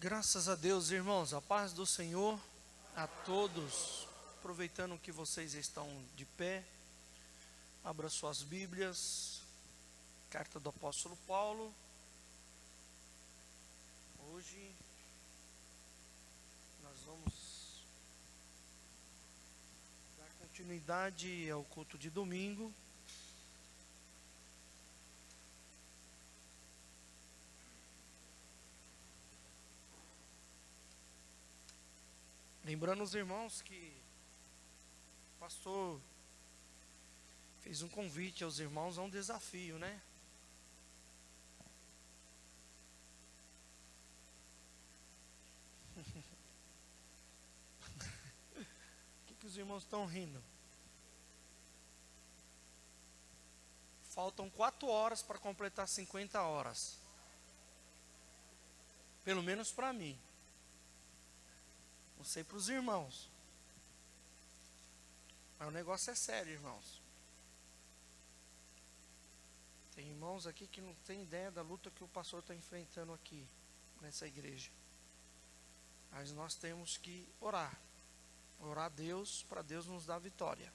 Graças a Deus, irmãos, a paz do Senhor a todos. Aproveitando que vocês estão de pé, abra suas Bíblias, carta do apóstolo Paulo. Hoje nós vamos dar continuidade ao culto de domingo. Lembrando os irmãos que o pastor fez um convite aos irmãos a um desafio, né? O que os irmãos estão rindo? Faltam 4 horas para completar 50 horas. Pelo menos para mim. Não sei para os irmãos. Mas o negócio é sério, irmãos. Tem irmãos aqui que não tem ideia da luta que o pastor está enfrentando aqui, nessa igreja. Mas nós temos que orar. Orar a Deus, para Deus nos dar vitória.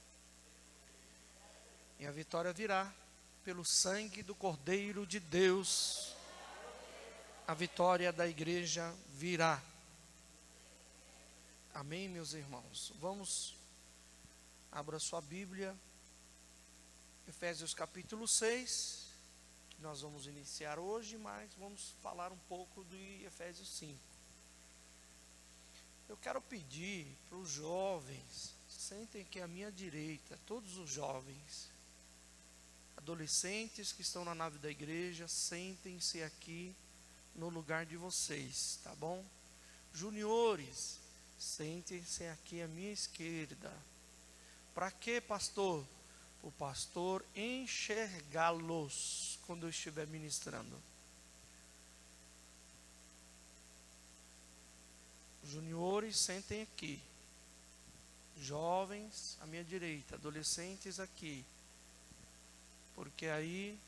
E a vitória virá pelo sangue do Cordeiro de Deus. A vitória da igreja virá. Amém, meus irmãos? Vamos, abra sua Bíblia, Efésios capítulo 6, que nós vamos iniciar hoje, mas vamos falar um pouco de Efésios 5. Eu quero pedir para os jovens, sentem aqui à minha direita, todos os jovens, adolescentes que estão na nave da igreja, sentem-se aqui no lugar de vocês, tá bom? Juniores, sentem-se aqui à minha esquerda. Para quê, pastor? O pastor enxergá-los quando eu estiver ministrando. Juniores, sentem aqui. Jovens, à minha direita. Adolescentes, aqui. Porque aí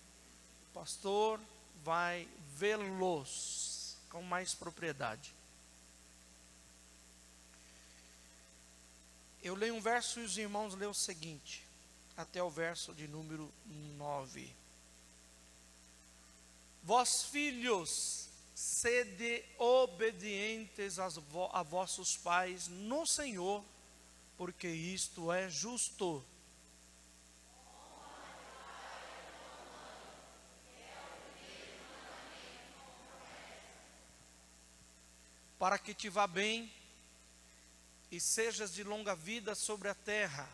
o pastor vai vê-los com mais propriedade. Eu leio um verso e os irmãos leem o seguinte, até o verso de número 9. Vós, filhos, sede obedientes a vossos pais no Senhor, porque isto é justo. Para que te vá bem e sejas de longa vida sobre a terra.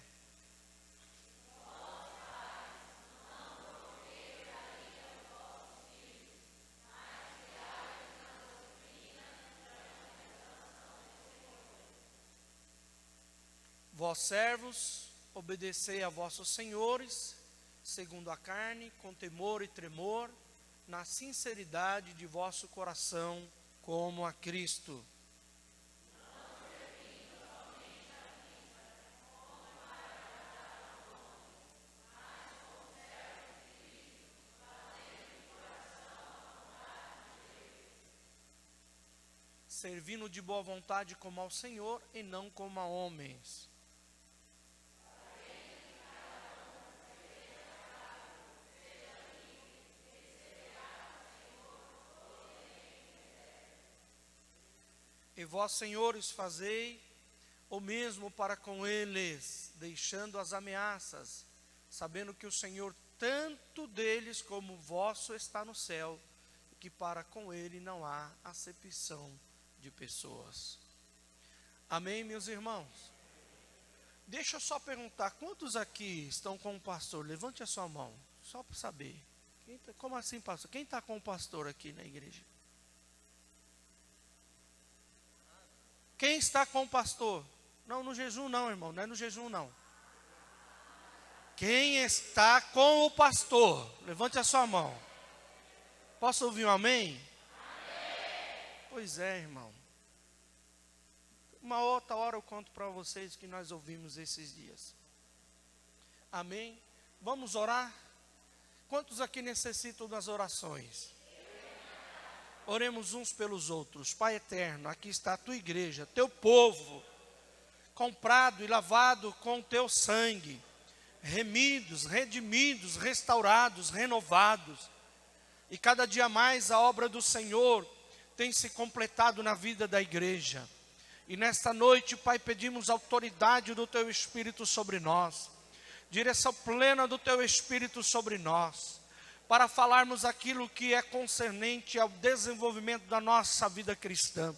Vós servos, obedecei a vossos senhores, segundo a carne, com temor e tremor, na sinceridade de vosso coração, como a Cristo. Servindo de boa vontade como ao Senhor e não como a homens. E vós, senhores, fazei o mesmo para com eles, deixando as ameaças, sabendo que o Senhor, tanto deles como vosso, está no céu, e que para com ele não há acepção de pessoas. Amém, meus irmãos? Deixa eu só perguntar, quantos aqui estão com o pastor? Levante a sua mão, só para saber. Como assim, pastor? Quem está com o pastor aqui na igreja? Quem está com o pastor? Não, no jejum não, irmão, não é no jejum não. Quem está com o pastor? Levante a sua mão. Posso ouvir um amém? Amém. Pois é, irmão. Uma outra hora eu conto para vocês o que nós ouvimos esses dias. Amém? Vamos orar? Quantos aqui necessitam das orações? Oremos uns pelos outros. Pai eterno, aqui está a tua igreja, teu povo, comprado e lavado com teu sangue, remidos, redimidos, restaurados, renovados. E cada dia mais a obra do Senhor tem se completado na vida da igreja. E nesta noite, Pai, pedimos autoridade do teu Espírito sobre nós, direção plena do teu Espírito sobre nós, para falarmos aquilo que é concernente ao desenvolvimento da nossa vida cristã.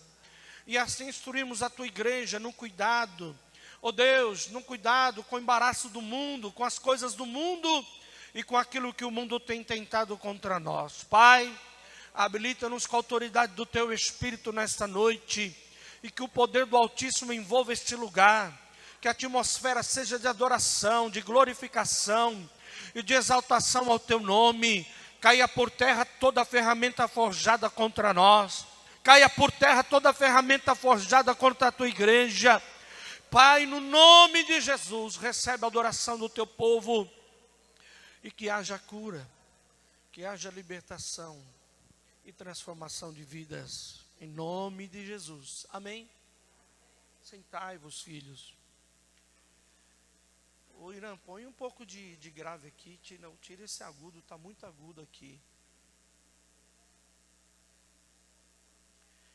E assim instruirmos a tua igreja no cuidado, ó Deus, no cuidado com o embaraço do mundo, com as coisas do mundo e com aquilo que o mundo tem tentado contra nós. Pai, habilita-nos com a autoridade do teu Espírito nesta noite, e que o poder do Altíssimo envolva este lugar, que a atmosfera seja de adoração, de glorificação e de exaltação ao teu nome. Caia por terra toda a ferramenta forjada contra nós, caia por terra toda a ferramenta forjada contra a tua igreja. Pai, no nome de Jesus, recebe a adoração do teu povo, e que haja cura, que haja libertação e transformação de vidas, em nome de Jesus, amém? Sentai-vos, filhos. Ô Irã, põe um pouco de grave aqui, tira esse agudo, está muito agudo aqui.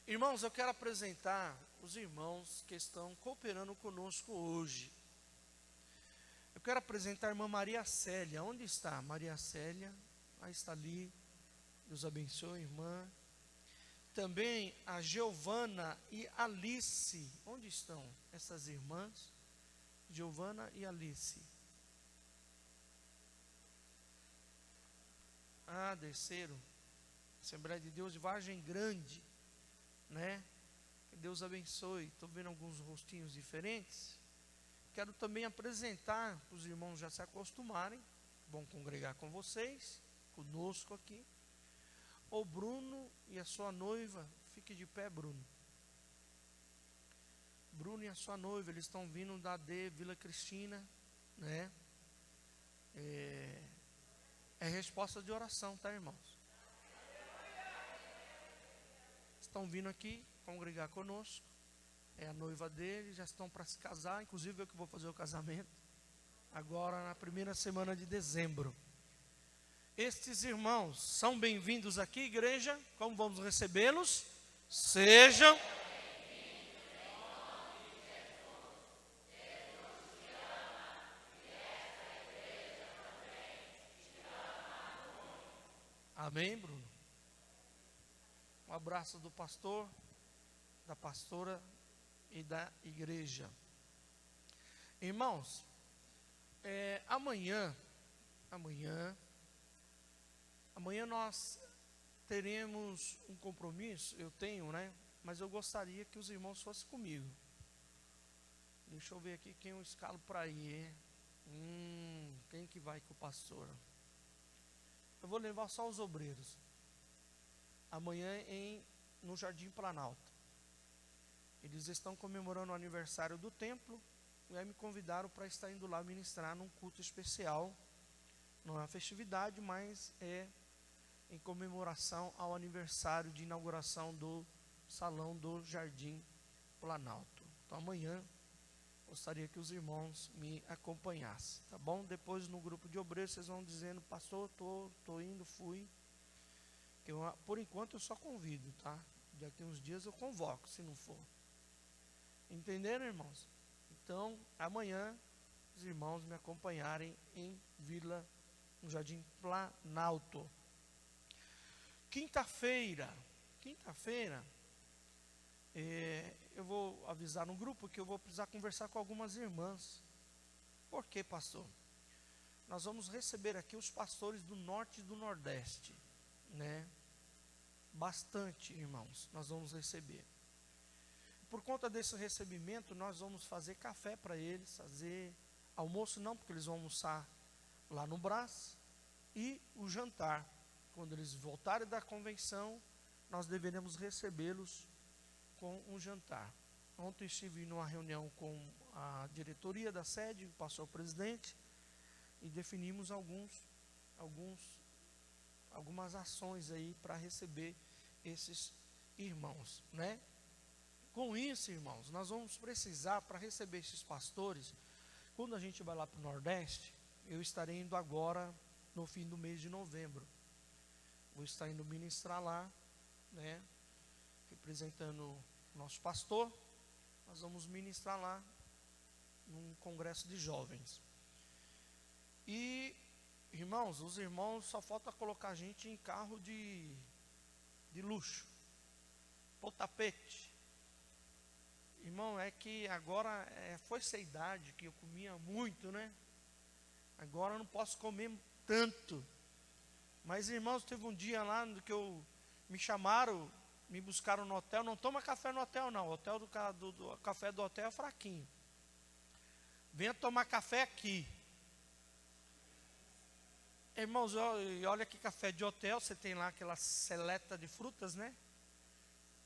Irmãos, eu quero apresentar os irmãos que estão cooperando conosco hoje. Eu quero apresentar a irmã Maria Célia. Onde está Maria Célia? Aí está ali. Deus abençoe, irmã. Também a Giovana e Alice. Onde estão essas irmãs? Giovana e Alice. Desceram. Assembleia de Deus de Vargem Grande, né? Que Deus abençoe. Estou vendo alguns rostinhos diferentes. Quero também apresentar, para os irmãos já se acostumarem, vão congregar com vocês, conosco aqui, o Bruno e a sua noiva. Fique de pé, Bruno. Bruno e a sua noiva, eles estão vindo da AD Vila Cristina, né? É resposta de oração, tá, irmãos? Estão vindo aqui congregar conosco. É a noiva dele, já estão para se casar. Inclusive eu que vou fazer o casamento agora na primeira semana de dezembro. Estes irmãos são bem-vindos aqui, igreja. Como vamos recebê-los? Sejam amém, Bruno? Um abraço do pastor, da pastora e da igreja. Irmãos, amanhã nós teremos um compromisso, eu tenho, né? Mas eu gostaria que os irmãos fossem comigo. Deixa eu ver aqui quem eu escalo para ir, hein? Quem que vai com o pastor? Eu vou levar só os obreiros. Amanhã no Jardim Planalto. Eles estão comemorando o aniversário do templo, e aí me convidaram para estar indo lá ministrar num culto especial. Não é uma festividade, mas é em comemoração ao aniversário de inauguração do salão do Jardim Planalto. Então amanhã gostaria que os irmãos me acompanhassem, tá bom? Depois no grupo de obreiros vocês vão dizendo: pastor, tô indo, fui. Por enquanto eu só convido, tá? Daqui uns dias eu convoco, se não for. Entenderam, irmãos? Então, amanhã, os irmãos me acompanharem no Jardim Planalto. Quinta-feira, eu vou avisar no grupo que eu vou precisar conversar com algumas irmãs. Por quê, pastor? Nós vamos receber aqui os pastores do norte e do nordeste, né? Bastante, irmãos, nós vamos receber. Por conta desse recebimento, nós vamos fazer café para eles, fazer almoço não, porque eles vão almoçar lá no Brás, e o jantar. Quando eles voltarem da convenção, nós deveremos recebê-los com um jantar. Ontem estive numa reunião com a diretoria da sede, passou o presidente, e definimos algumas ações aí para receber esses irmãos, né? Com isso, irmãos, nós vamos precisar, para receber esses pastores, quando a gente vai lá para o Nordeste, eu estarei indo agora no fim do mês de novembro. Vou estar indo ministrar lá, né? Representando o nosso pastor. Nós vamos ministrar lá num congresso de jovens. E, irmãos, os irmãos só falta colocar a gente em carro de luxo, pôr tapete. Irmão, é que agora foi essa idade que eu comia muito, né? Agora eu não posso comer tanto. Mas, irmãos, teve um dia lá que me chamaram, me buscaram no hotel. Não toma café no hotel, não. O hotel do café do hotel é fraquinho. Venha tomar café aqui. Irmãos, olha que café de hotel, você tem lá aquela seleta de frutas, né?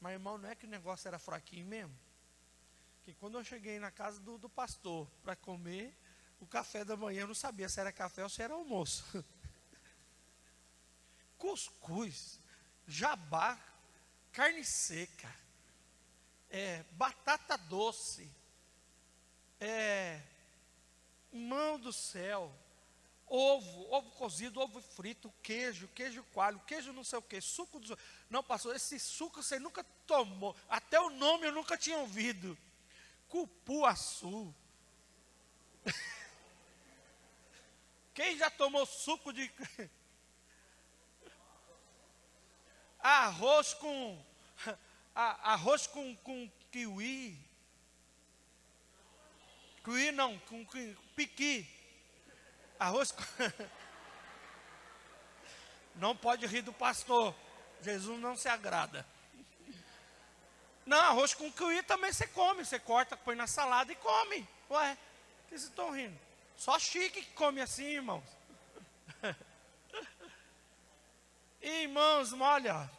Mas, irmão, não é que o negócio era fraquinho mesmo? Que quando eu cheguei na casa do pastor para comer o café da manhã, eu não sabia se era café ou se era almoço. Cuscuz, jabá, carne seca, batata doce, mão do céu, ovo cozido, ovo frito, queijo coalho, queijo não sei o que, suco do... Não, pastor, esse suco você nunca tomou, até o nome eu nunca tinha ouvido. Cupuaçu. Quem já tomou suco de... arroz com kiwi. Kiwi não, com piqui. Arroz com... Não pode rir do pastor. Jesus não se agrada. Não, arroz com kiwi também você come. Você corta, põe na salada e come. Ué, que vocês estão rindo? Só chique que come assim, irmãos. Irmãos, olha,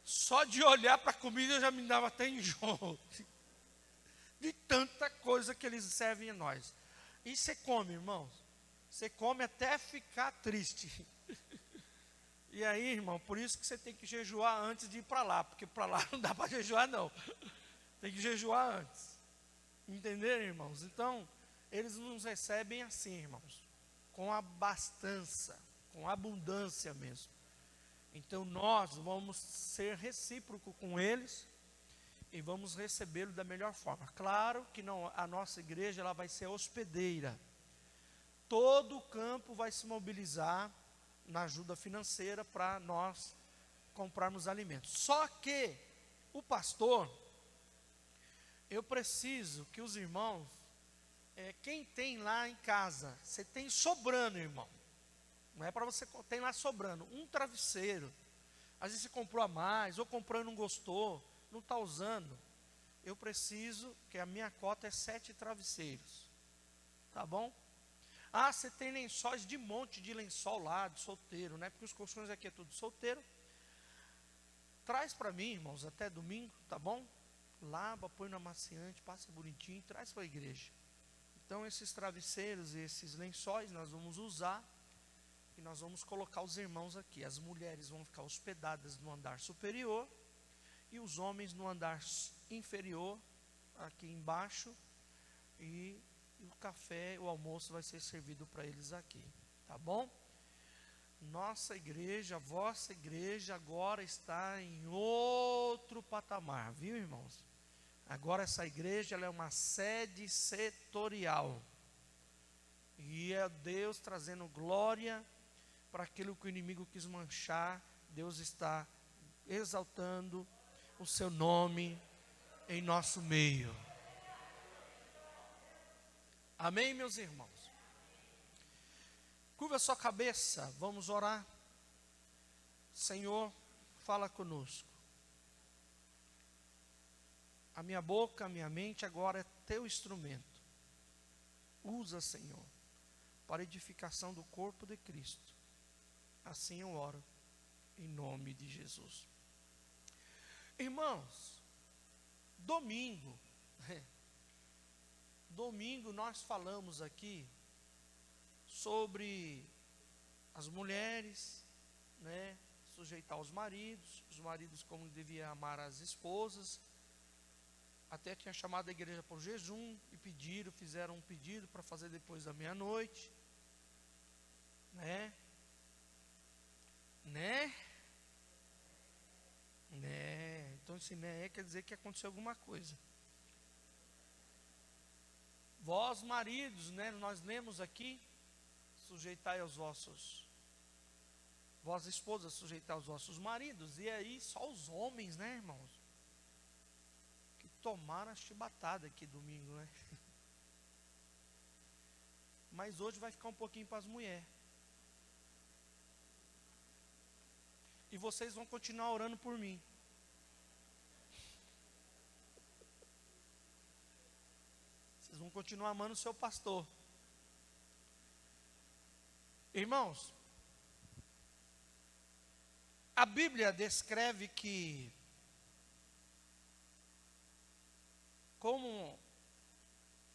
só de olhar para a comida já me dava até enjoo. De tanta coisa que eles servem a nós. E você come, irmãos. Você come até ficar triste. E aí, irmão, por isso que você tem que jejuar antes de ir para lá. Porque para lá não dá para jejuar, não. Tem que jejuar antes. Entenderam, irmãos? Então, eles nos recebem assim, irmãos. Com abastança, com abundância mesmo. Então, nós vamos ser recíprocos com eles. E vamos recebê-lo da melhor forma. Claro que não, a nossa igreja ela vai ser hospedeira. Todo o campo vai se mobilizar na ajuda financeira para nós comprarmos alimentos. Só que o pastor, eu preciso que os irmãos, quem tem lá em casa, você tem sobrando, irmão. Não é para você, tem lá sobrando um travesseiro. Às vezes você comprou a mais, ou comprou e não gostou, não está usando. Eu preciso, que a minha cota é 7 travesseiros. Tá bom? Ah, você tem lençóis de monte de lençol lá, de solteiro, né? Porque os colchões aqui é tudo solteiro. Traz para mim, irmãos, até domingo, tá bom? Lava, põe no amaciante, passa bonitinho, traz para a igreja. Então, esses travesseiros e esses lençóis nós vamos usar e nós vamos colocar os irmãos aqui. As mulheres vão ficar hospedadas no andar superior e os homens no andar inferior, aqui embaixo, e o café, o almoço vai ser servido para eles aqui, tá bom? Nossa igreja, vossa igreja agora está em outro patamar, viu, irmãos? Agora essa igreja ela é uma sede setorial. E é Deus trazendo glória para aquilo que o inimigo quis manchar. Deus está exaltando o seu nome em nosso meio. Amém, meus irmãos? Curva a sua cabeça, vamos orar. Senhor, fala conosco. A minha boca, a minha mente agora é teu instrumento. Usa, Senhor, para a edificação do corpo de Cristo. Assim eu oro, em nome de Jesus. Irmãos, domingo nós falamos aqui sobre as mulheres, né, sujeitar os maridos como deviam amar as esposas. Até tinha chamado a igreja para o jejum e fizeram um pedido para fazer depois da meia-noite. Né? Então esse quer dizer que aconteceu alguma coisa. Vós maridos, nós lemos aqui, sujeitai aos vossos, vós esposas, sujeitai aos vossos maridos. E aí só os homens, irmãos, que tomaram a chibatada aqui domingo, Mas hoje vai ficar um pouquinho para as mulheres. E vocês vão continuar orando por mim. Vocês vão continuar amando o seu pastor. Irmãos, a Bíblia descreve que, como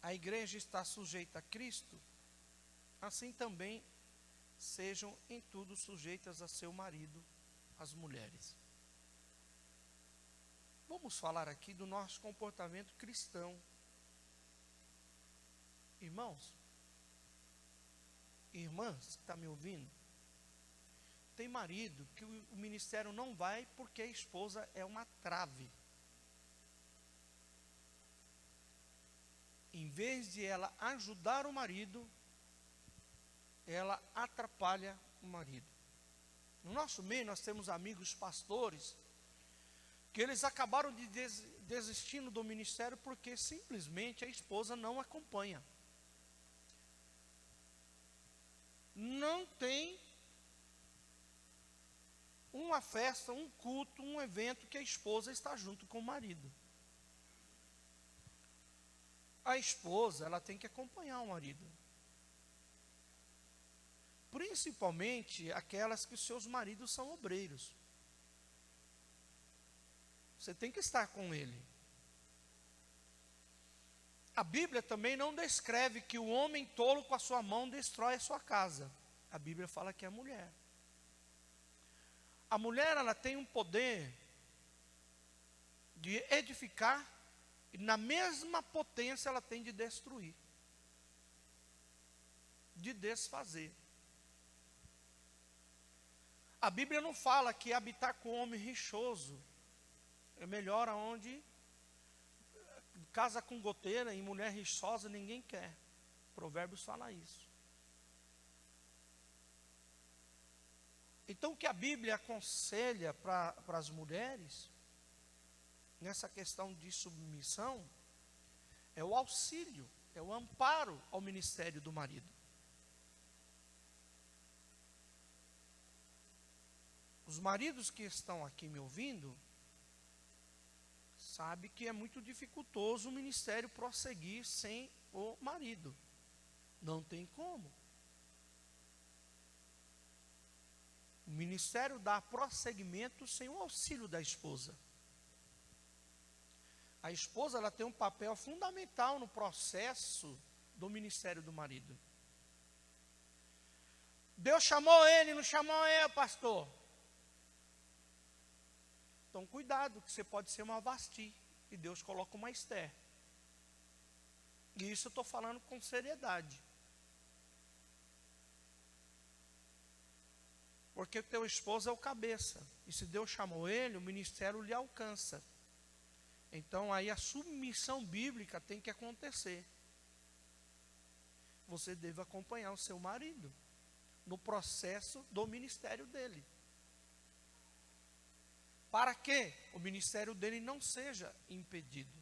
a igreja está sujeita a Cristo, assim também sejam em tudo sujeitas a seu marido, as mulheres. Vamos falar aqui do nosso comportamento cristão. Irmãos, irmãs que estão me ouvindo, tem marido que o ministério não vai porque a esposa é uma trave. Em vez de ela ajudar o marido, ela atrapalha o marido. No nosso meio nós temos amigos pastores que eles acabaram de desistindo do ministério porque simplesmente a esposa não acompanha. Não tem uma festa, um culto, um evento que a esposa está junto com o marido. A esposa, ela tem que acompanhar o marido. Principalmente aquelas que os seus maridos são obreiros. Você tem que estar com ele. A Bíblia também não descreve que o homem tolo com a sua mão destrói a sua casa. A Bíblia fala que é a mulher. A mulher, ela tem um poder de edificar e na mesma potência ela tem de destruir, de desfazer. A Bíblia não fala que habitar com homem rixoso é melhor aonde casa com goteira e mulher rixosa ninguém quer. Provérbios fala isso. Então o que a Bíblia aconselha para as mulheres, nessa questão de submissão, é o auxílio, é o amparo ao ministério do marido. Os maridos que estão aqui me ouvindo, sabe que é muito dificultoso o ministério prosseguir sem o marido. Não tem como. O ministério dá prosseguimento sem o auxílio da esposa. A esposa, ela tem um papel fundamental no processo do ministério do marido. Deus chamou ele, não chamou eu, pastor. Então, cuidado, que você pode ser uma Vasti, e Deus coloca uma Esther. E isso eu estou falando com seriedade. Porque o teu esposo é o cabeça, e se Deus chamou ele, o ministério lhe alcança. Então, aí a submissão bíblica tem que acontecer. Você deve acompanhar o seu marido no processo do ministério dele. Para que o ministério dele não seja impedido.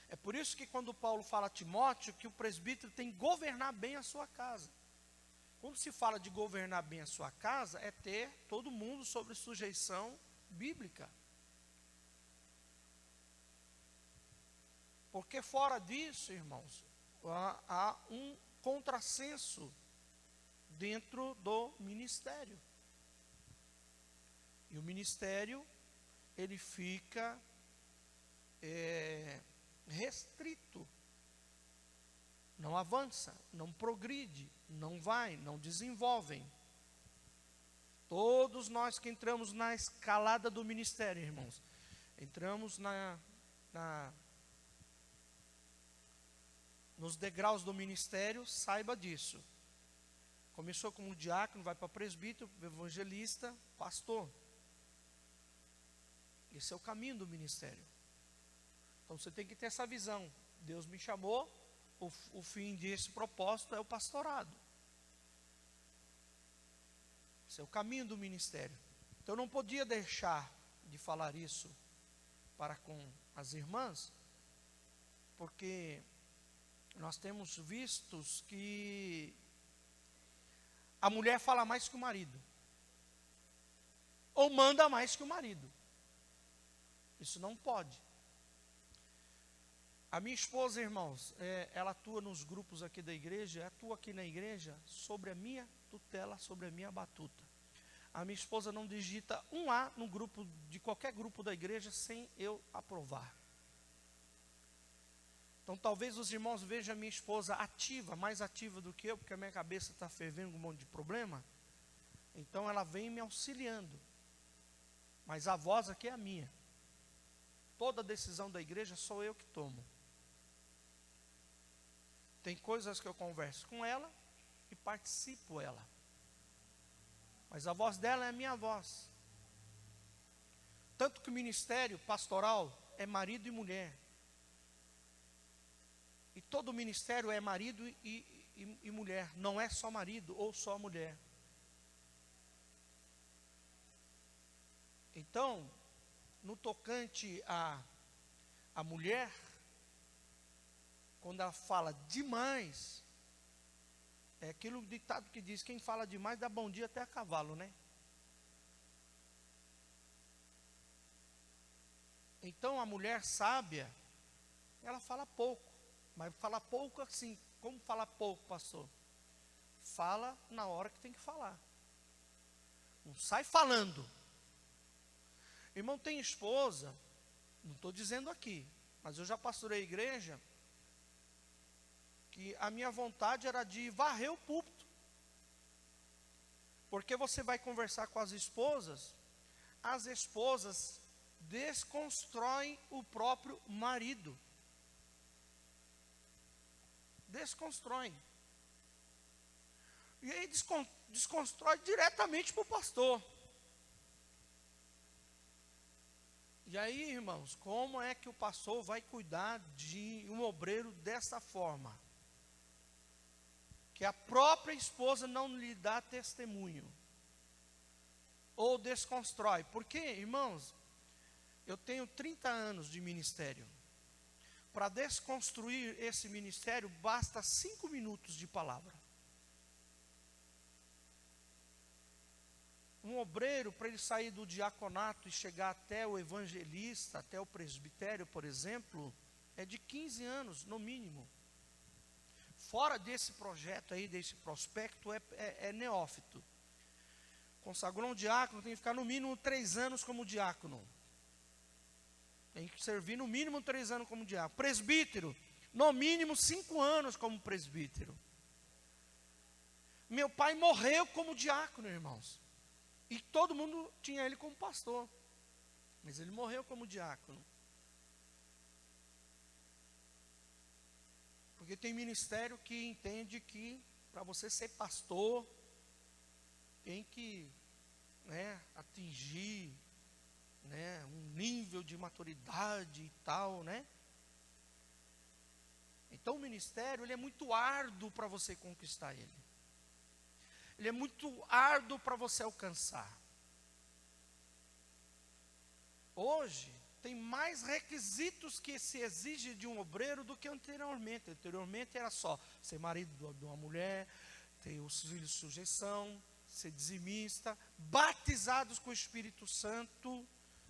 É por isso que quando Paulo fala a Timóteo, que o presbítero tem que governar bem a sua casa. Quando se fala de governar bem a sua casa, é ter todo mundo sob sujeição bíblica. Porque fora disso, irmãos, há um contrassenso dentro do ministério. E o ministério, ele fica restrito. Não avança, não progride, não vai, não desenvolve. Todos nós que entramos na escalada do ministério, irmãos, entramos nos degraus do ministério, saiba disso. Começou como diácono, vai para presbítero, evangelista, pastor. Esse é o caminho do ministério. Então você tem que ter essa visão. Deus me chamou, o fim desse propósito é o pastorado. Esse é o caminho do ministério. Então eu não podia deixar de falar isso para com as irmãs, porque nós temos visto que a mulher fala mais que o marido, ou manda mais que o marido. Isso não pode. A minha esposa, irmãos, ela atua nos grupos aqui da igreja, atua aqui na igreja sobre a minha tutela, sobre a minha batuta. A minha esposa não digita um A no grupo, de qualquer grupo da igreja, sem eu aprovar. Então talvez os irmãos vejam a minha esposa ativa, mais ativa do que eu, porque a minha cabeça está fervendo com um monte de problema. Então ela vem me auxiliando. Mas a voz aqui é a minha. Toda decisão da igreja sou eu que tomo. Tem coisas que eu converso com ela e participo ela. Mas a voz dela é a minha voz. Tanto que o ministério pastoral é marido e mulher. E todo ministério é marido e mulher. Não é só marido ou só mulher. Então, no tocante à mulher, quando ela fala demais, é aquilo ditado que diz, quem fala demais dá bom dia até a cavalo, né? Então a mulher sábia, ela fala pouco, mas fala pouco assim. Como fala pouco, pastor? Fala na hora que tem que falar. Não sai falando. Irmão, tem esposa, não estou dizendo aqui, mas eu já pastorei a igreja, que a minha vontade era de varrer o púlpito. Porque você vai conversar com as esposas desconstroem o próprio marido. Desconstroem. E aí desconstrói diretamente para o pastor. E aí, irmãos, como é que o pastor vai cuidar de um obreiro dessa forma? Que a própria esposa não lhe dá testemunho. Ou desconstrói. Porque, irmãos, eu tenho 30 anos de ministério. Para desconstruir esse ministério, basta 5 minutos de palavra. Um obreiro, para ele sair do diaconato e chegar até o evangelista, até o presbitério, por exemplo, é de 15 anos, no mínimo. Fora desse projeto aí, desse prospecto, é neófito. Consagrou um diácono, tem que ficar no mínimo 3 anos como diácono. Tem que servir no mínimo 3 anos como diácono. Presbítero, no mínimo 5 anos como presbítero. Meu pai morreu como diácono, irmãos. E todo mundo tinha ele como pastor. Mas ele morreu como diácono. Porque tem ministério que entende que para você ser pastor, tem que atingir um nível de maturidade e tal, né? Então o ministério, ele é muito árduo para você conquistar ele. Ele é muito árduo para você alcançar. Hoje, tem mais requisitos que se exige de um obreiro do que anteriormente. Anteriormente era só ser marido de uma mulher, ter os filhos de sujeição, ser dizimista, batizados com o Espírito Santo,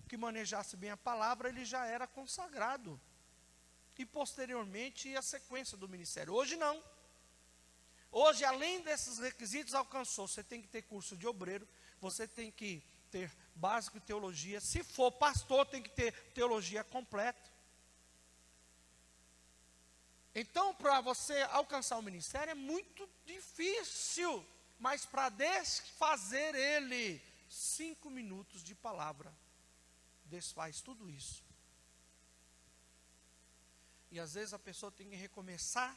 que manejasse bem a palavra, ele já era consagrado. E posteriormente a sequência do ministério. Hoje não. Hoje, além desses requisitos, alcançou. Você tem que ter curso de obreiro, você tem que ter básico de teologia. Se for pastor, tem que ter teologia completa. Então, para você alcançar o ministério, é muito difícil. mas para desfazer ele, 5 minutos de palavra desfaz tudo isso. E às vezes a pessoa tem que recomeçar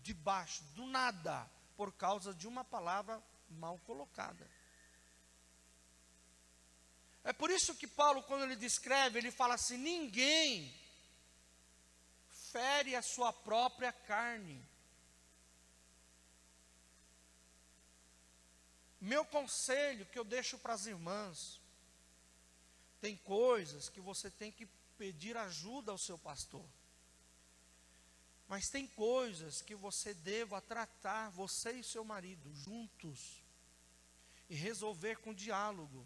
de baixo, do nada, por causa de uma palavra mal colocada. É por isso que Paulo, quando ele descreve, ele fala assim: ninguém fere a sua própria carne. Meu conselho que eu deixo para as irmãs: tem coisas que você tem que pedir ajuda ao seu pastor. Mas tem coisas que você deva tratar, você e seu marido, juntos. E resolver com diálogo.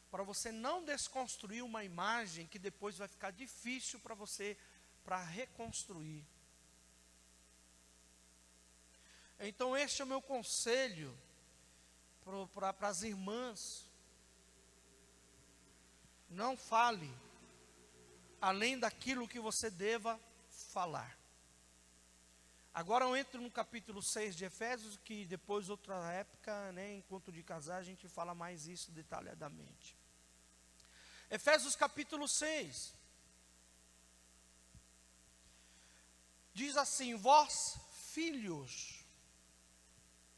Para você não desconstruir uma imagem que depois vai ficar difícil para você, para reconstruir. Então este é o meu conselho para as irmãs. Não fale além daquilo que você deva falar. Agora eu entro no capítulo 6 de Efésios, que depois, outra época, enquanto de casar, a gente fala mais isso detalhadamente. Efésios capítulo 6. Diz assim: vós, filhos,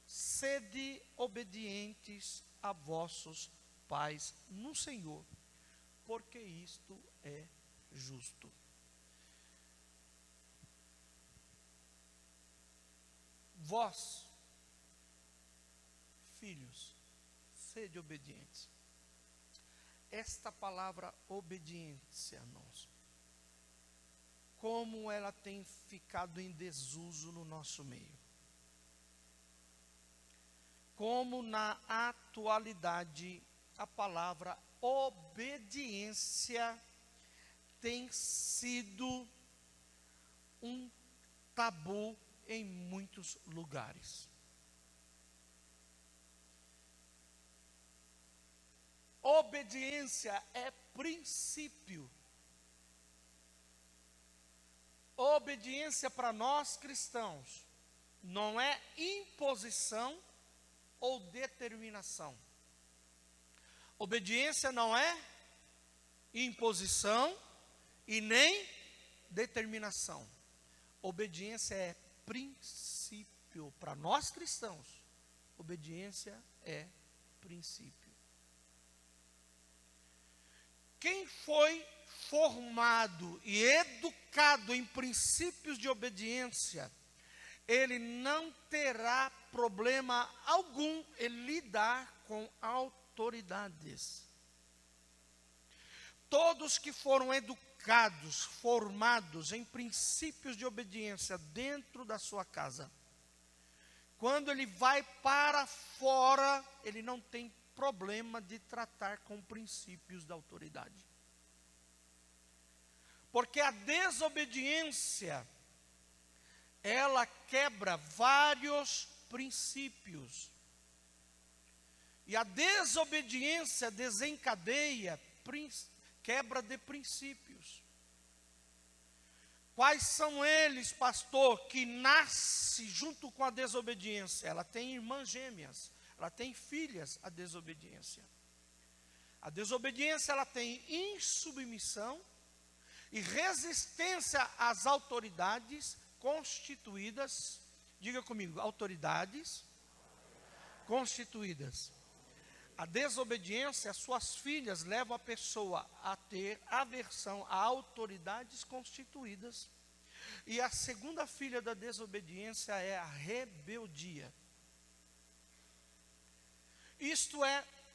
sede obedientes a vossos pais no Senhor, porque isto é justo. Vós, filhos, sede obedientes. Esta palavra obediência, irmãos, como ela tem ficado em desuso no nosso meio. Como na atualidade a palavra obediência tem sido um tabu em muitos lugares. Obediência é princípio. Obediência para nós cristãos não é imposição ou determinação. Obediência não é imposição e nem determinação. Obediência é princípio. Para nós cristãos, obediência é princípio. Quem foi formado e educado em princípios de obediência, ele não terá problema algum em lidar com autoridades. Todos que foram educados, formados em princípios de obediência dentro da sua casa, quando ele vai para fora, ele não tem problema de tratar com princípios da autoridade. Porque a desobediência, ela quebra vários princípios. E a desobediência desencadeia quebra de princípios. Quais são eles, pastor, que nasce junto com a desobediência? Ela tem irmãs gêmeas, ela tem filhas, a desobediência. A desobediência, ela tem insubmissão e resistência às autoridades constituídas. Diga comigo, autoridades constituídas. A desobediência, as suas filhas levam a pessoa a ter aversão a autoridades constituídas. E a segunda filha da desobediência é a rebeldia. Isto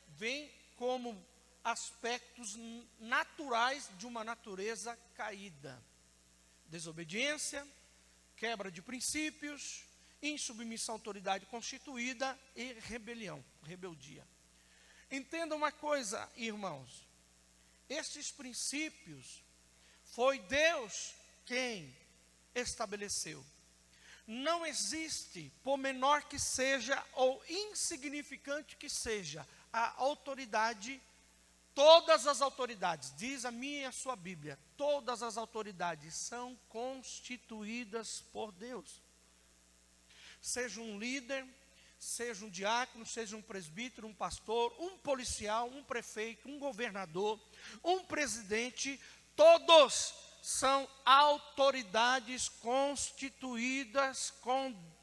vem como aspectos naturais de uma natureza caída. Desobediência, quebra de princípios, insubmissão à autoridade constituída e rebelião, rebeldia. Entenda uma coisa, irmãos, estes princípios foi Deus quem estabeleceu. Não existe, por menor que seja ou insignificante que seja, a autoridade, todas as autoridades, diz a minha e a sua Bíblia, todas as autoridades são constituídas por Deus. Seja um líder, seja um diácono, seja um presbítero, um pastor, um policial, um prefeito, um governador, um presidente, todos são autoridades constituídas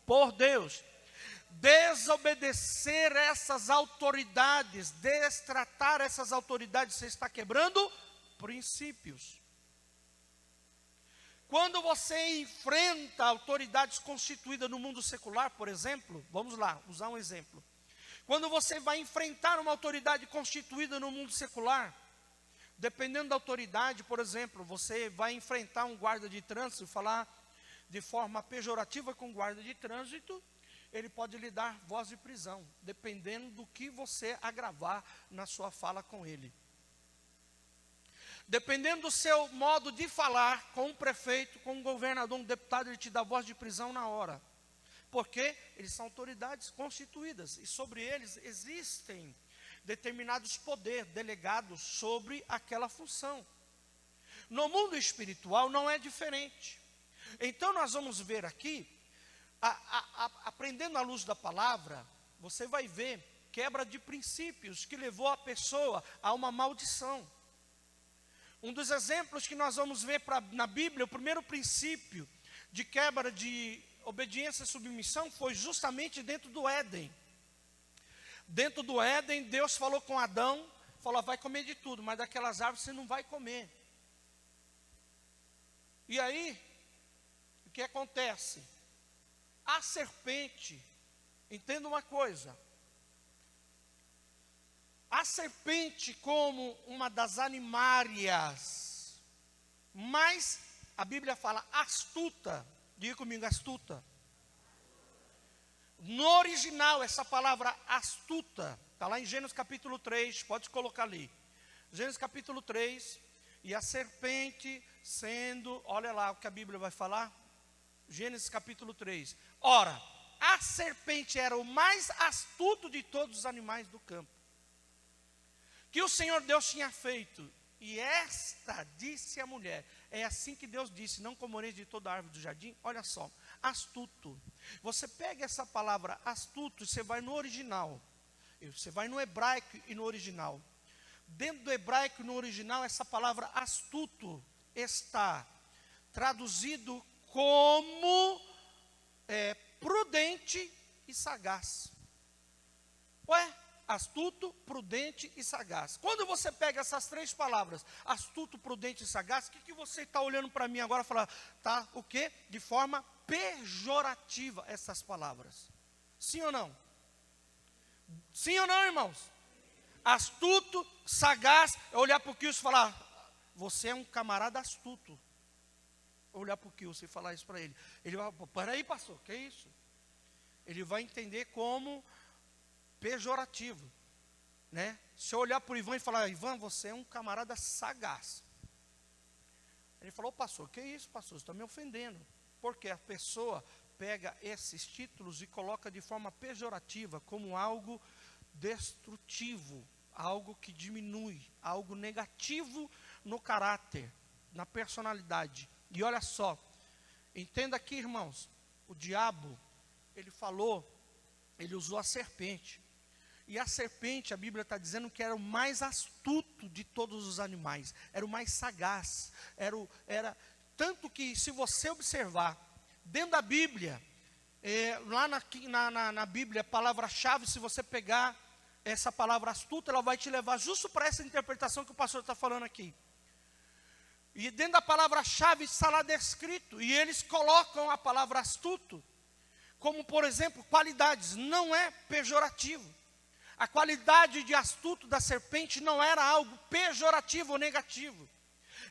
por Deus. Desobedecer essas autoridades, destratar essas autoridades, você está quebrando princípios. Quando você enfrenta autoridades constituídas no mundo secular, por exemplo, vamos lá, usar um exemplo. Quando você vai enfrentar uma autoridade constituída no mundo secular, dependendo da autoridade, por exemplo, você vai enfrentar um guarda de trânsito e falar de forma pejorativa com o guarda de trânsito, ele pode lhe dar voz de prisão, dependendo do que você agravar na sua fala com ele. Dependendo do seu modo de falar com um prefeito, com um governador, um deputado, ele te dá voz de prisão na hora. Porque eles são autoridades constituídas e sobre eles existem determinados poderes delegados sobre aquela função. No mundo espiritual não é diferente. Então nós vamos ver aqui, aprendendo à luz da palavra, você vai ver quebra de princípios que levou a pessoa a uma maldição. Um dos exemplos que nós vamos ver na Bíblia, o primeiro princípio de quebra de obediência e submissão foi justamente dentro do Éden. Dentro do Éden, Deus falou com Adão, falou, vai comer de tudo, mas daquelas árvores você não vai comer. E aí, o que acontece? A serpente, entenda uma coisa, a serpente como uma das animárias, mas a Bíblia fala astuta, diga comigo astuta. No original, essa palavra astuta, está lá em Gênesis capítulo 3, pode colocar ali. Gênesis capítulo 3, e a serpente sendo, olha lá o que a Bíblia vai falar, Gênesis capítulo 3. Ora, a serpente era o mais astuto de todos os animais do campo, que o Senhor Deus tinha feito, e esta disse à mulher, é assim que Deus disse, não comereis de toda a árvore do jardim, olha só, astuto, você pega essa palavra astuto, e você vai no original, você vai no hebraico e no original, dentro do hebraico e no original, essa palavra astuto está traduzido como prudente e sagaz. Ué? Astuto, prudente e sagaz. Quando você pega essas três palavras, astuto, prudente e sagaz, o que você está olhando para mim agora e falar, tá, o quê? De forma pejorativa essas palavras. Sim ou não? Sim ou não, irmãos? Astuto, sagaz, é olhar para o Kilson e falar, você é um camarada astuto. Olhar para o Kilson e falar isso para ele. Ele vai, peraí pastor, que é isso? Ele vai entender como pejorativo, né? Se eu olhar para o Ivan e falar, Ivan, você é um camarada sagaz. Ele falou, pastor, que isso, pastor? Você está me ofendendo. Porque a pessoa pega esses títulos e coloca de forma pejorativa, como algo destrutivo, algo que diminui, algo negativo no caráter, na personalidade. E olha só, entenda aqui, irmãos, o diabo, ele usou a serpente. E a serpente, a Bíblia está dizendo que era o mais astuto de todos os animais, era o mais sagaz, era tanto que se você observar, dentro da Bíblia, lá na Bíblia, a palavra-chave, se você pegar essa palavra astuta, ela vai te levar justo para essa interpretação que o pastor está falando aqui. E dentro da palavra-chave está lá descrito, e eles colocam a palavra astuto, como por exemplo, qualidades, não é pejorativo. A qualidade de astuto da serpente não era algo pejorativo ou negativo.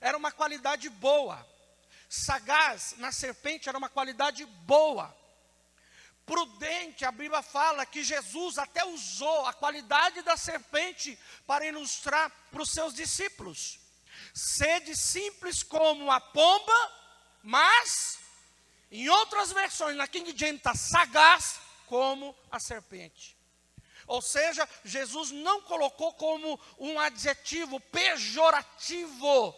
Era uma qualidade boa. Sagaz na serpente era uma qualidade boa. Prudente, a Bíblia fala que Jesus até usou a qualidade da serpente para ilustrar para os seus discípulos. Sede simples como a pomba, mas, em outras versões, na King James está sagaz como a serpente. Ou seja, Jesus não colocou como um adjetivo pejorativo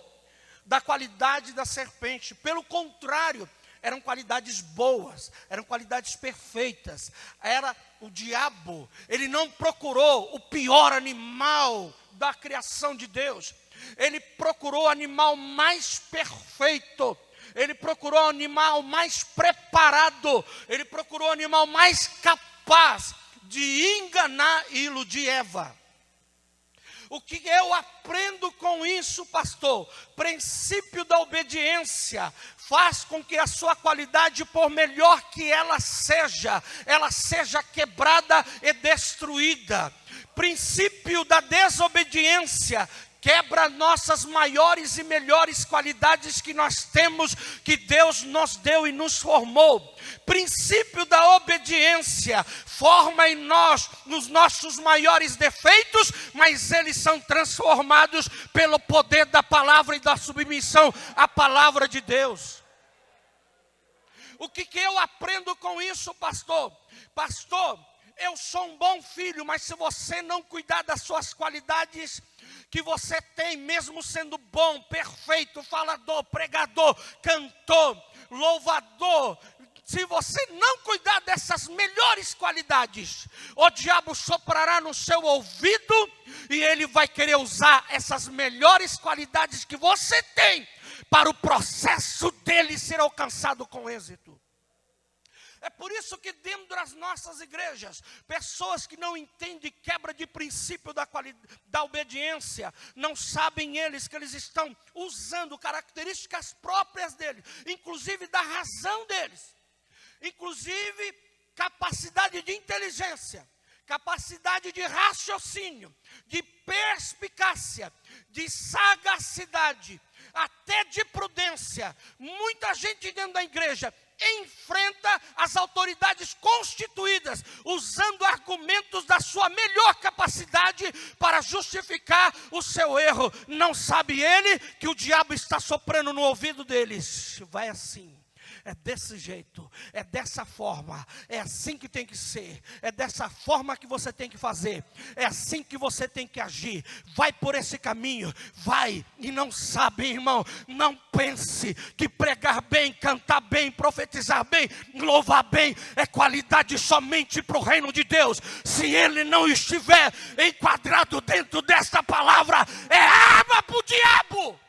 da qualidade da serpente. Pelo contrário, eram qualidades boas, eram qualidades perfeitas. Era o diabo, ele não procurou o pior animal da criação de Deus. Ele procurou o animal mais perfeito. Ele procurou o animal mais preparado. Ele procurou o animal mais capaz de enganar e iludir Eva. O que eu aprendo com isso, pastor? Princípio da obediência faz com que a sua qualidade, por melhor que ela seja quebrada e destruída. Princípio da desobediência quebra nossas maiores e melhores qualidades que nós temos, que Deus nos deu e nos formou. Princípio da obediência forma em nós os nossos maiores defeitos, mas eles são transformados pelo poder da palavra e da submissão à palavra de Deus. O que eu aprendo com isso, pastor? Pastor, eu sou um bom filho, mas se você não cuidar das suas qualidades que você tem, mesmo sendo bom, perfeito, falador, pregador, cantor, louvador, se você não cuidar dessas melhores qualidades, o diabo soprará no seu ouvido e ele vai querer usar essas melhores qualidades que você tem para o processo dele ser alcançado com êxito. É por isso que dentro das nossas igrejas, pessoas que não entendem quebra de princípio da obediência, não sabem eles que eles estão usando características próprias deles, inclusive da razão deles, inclusive capacidade de inteligência, capacidade de raciocínio, de perspicácia, de sagacidade, até de prudência. Muita gente dentro da igreja enfrenta as autoridades constituídas, usando argumentos da sua melhor capacidade para justificar o seu erro. Não sabe ele que o diabo está soprando no ouvido deles. Vai assim. É desse jeito, é dessa forma, é assim que tem que ser, é dessa forma que você tem que fazer, é assim que você tem que agir. Vai por esse caminho, vai e não sabe, irmão. Não pense que pregar bem, cantar bem, profetizar bem, louvar bem é qualidade somente para o reino de Deus. Se ele não estiver enquadrado dentro desta palavra, é arma para o diabo.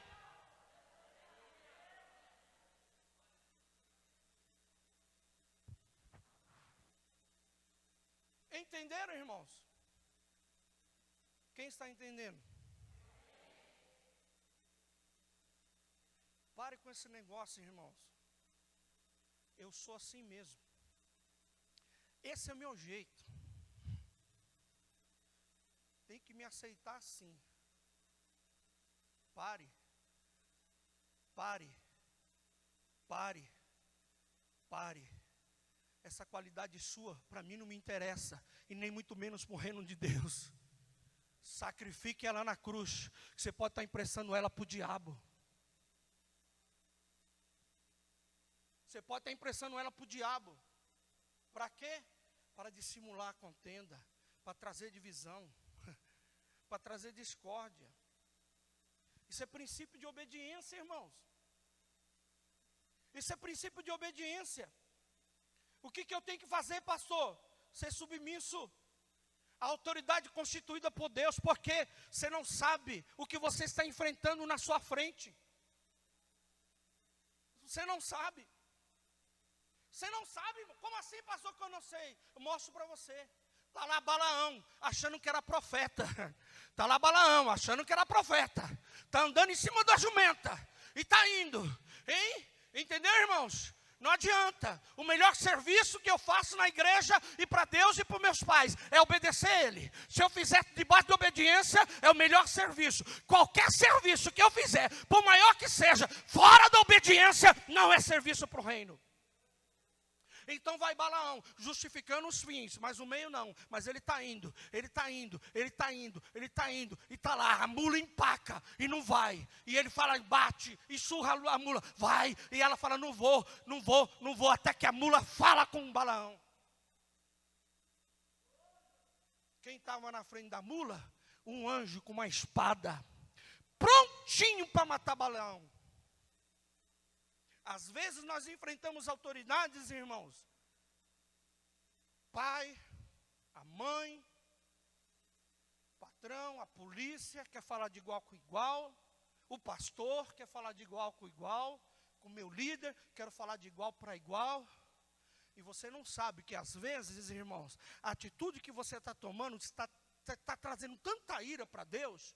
Entenderam, irmãos? Quem está entendendo? Pare com esse negócio, irmãos. Eu sou assim mesmo. Esse é o meu jeito. Tem que me aceitar assim. Pare. Essa qualidade sua, para mim não me interessa, e nem muito menos para o reino de Deus. Sacrifique ela na cruz, que você pode estar emprestando ela para o diabo. Você pode estar emprestando ela para o diabo. Para quê? Para dissimular a contenda, para trazer divisão, para trazer discórdia. Isso é princípio de obediência, irmãos. Isso é princípio de obediência. O que eu tenho que fazer, pastor? Ser submisso à autoridade constituída por Deus, porque você não sabe o que você está enfrentando na sua frente. Você não sabe. Você não sabe? Como assim, pastor, que eu não sei? Eu mostro para você. Está lá Balaão, achando que era profeta. Está lá Balaão, achando que era profeta. Está andando em cima da jumenta. E está indo. Hein? Entendeu, irmãos? Não adianta. O melhor serviço que eu faço na igreja e para Deus e para os meus pais é obedecer a Ele. Se eu fizer debaixo de obediência, é o melhor serviço. Qualquer serviço que eu fizer, por maior que seja, fora da obediência, não é serviço para o reino. Então vai Balaão, justificando os fins, mas o meio não. Mas ele está indo, e está lá, a mula empaca e não vai. E ele fala, bate, e surra a mula, vai. E ela fala, não vou, até que a mula fala com Balaão. Quem estava na frente da mula? Um anjo com uma espada, prontinho para matar Balaão. Às vezes nós enfrentamos autoridades, irmãos. Pai, a mãe, o patrão, a polícia, quer falar de igual com igual. O pastor quer falar de igual com igual. Com o meu líder, quero falar de igual para igual. E você não sabe que às vezes, irmãos, a atitude que você está tomando está trazendo tanta ira para Deus,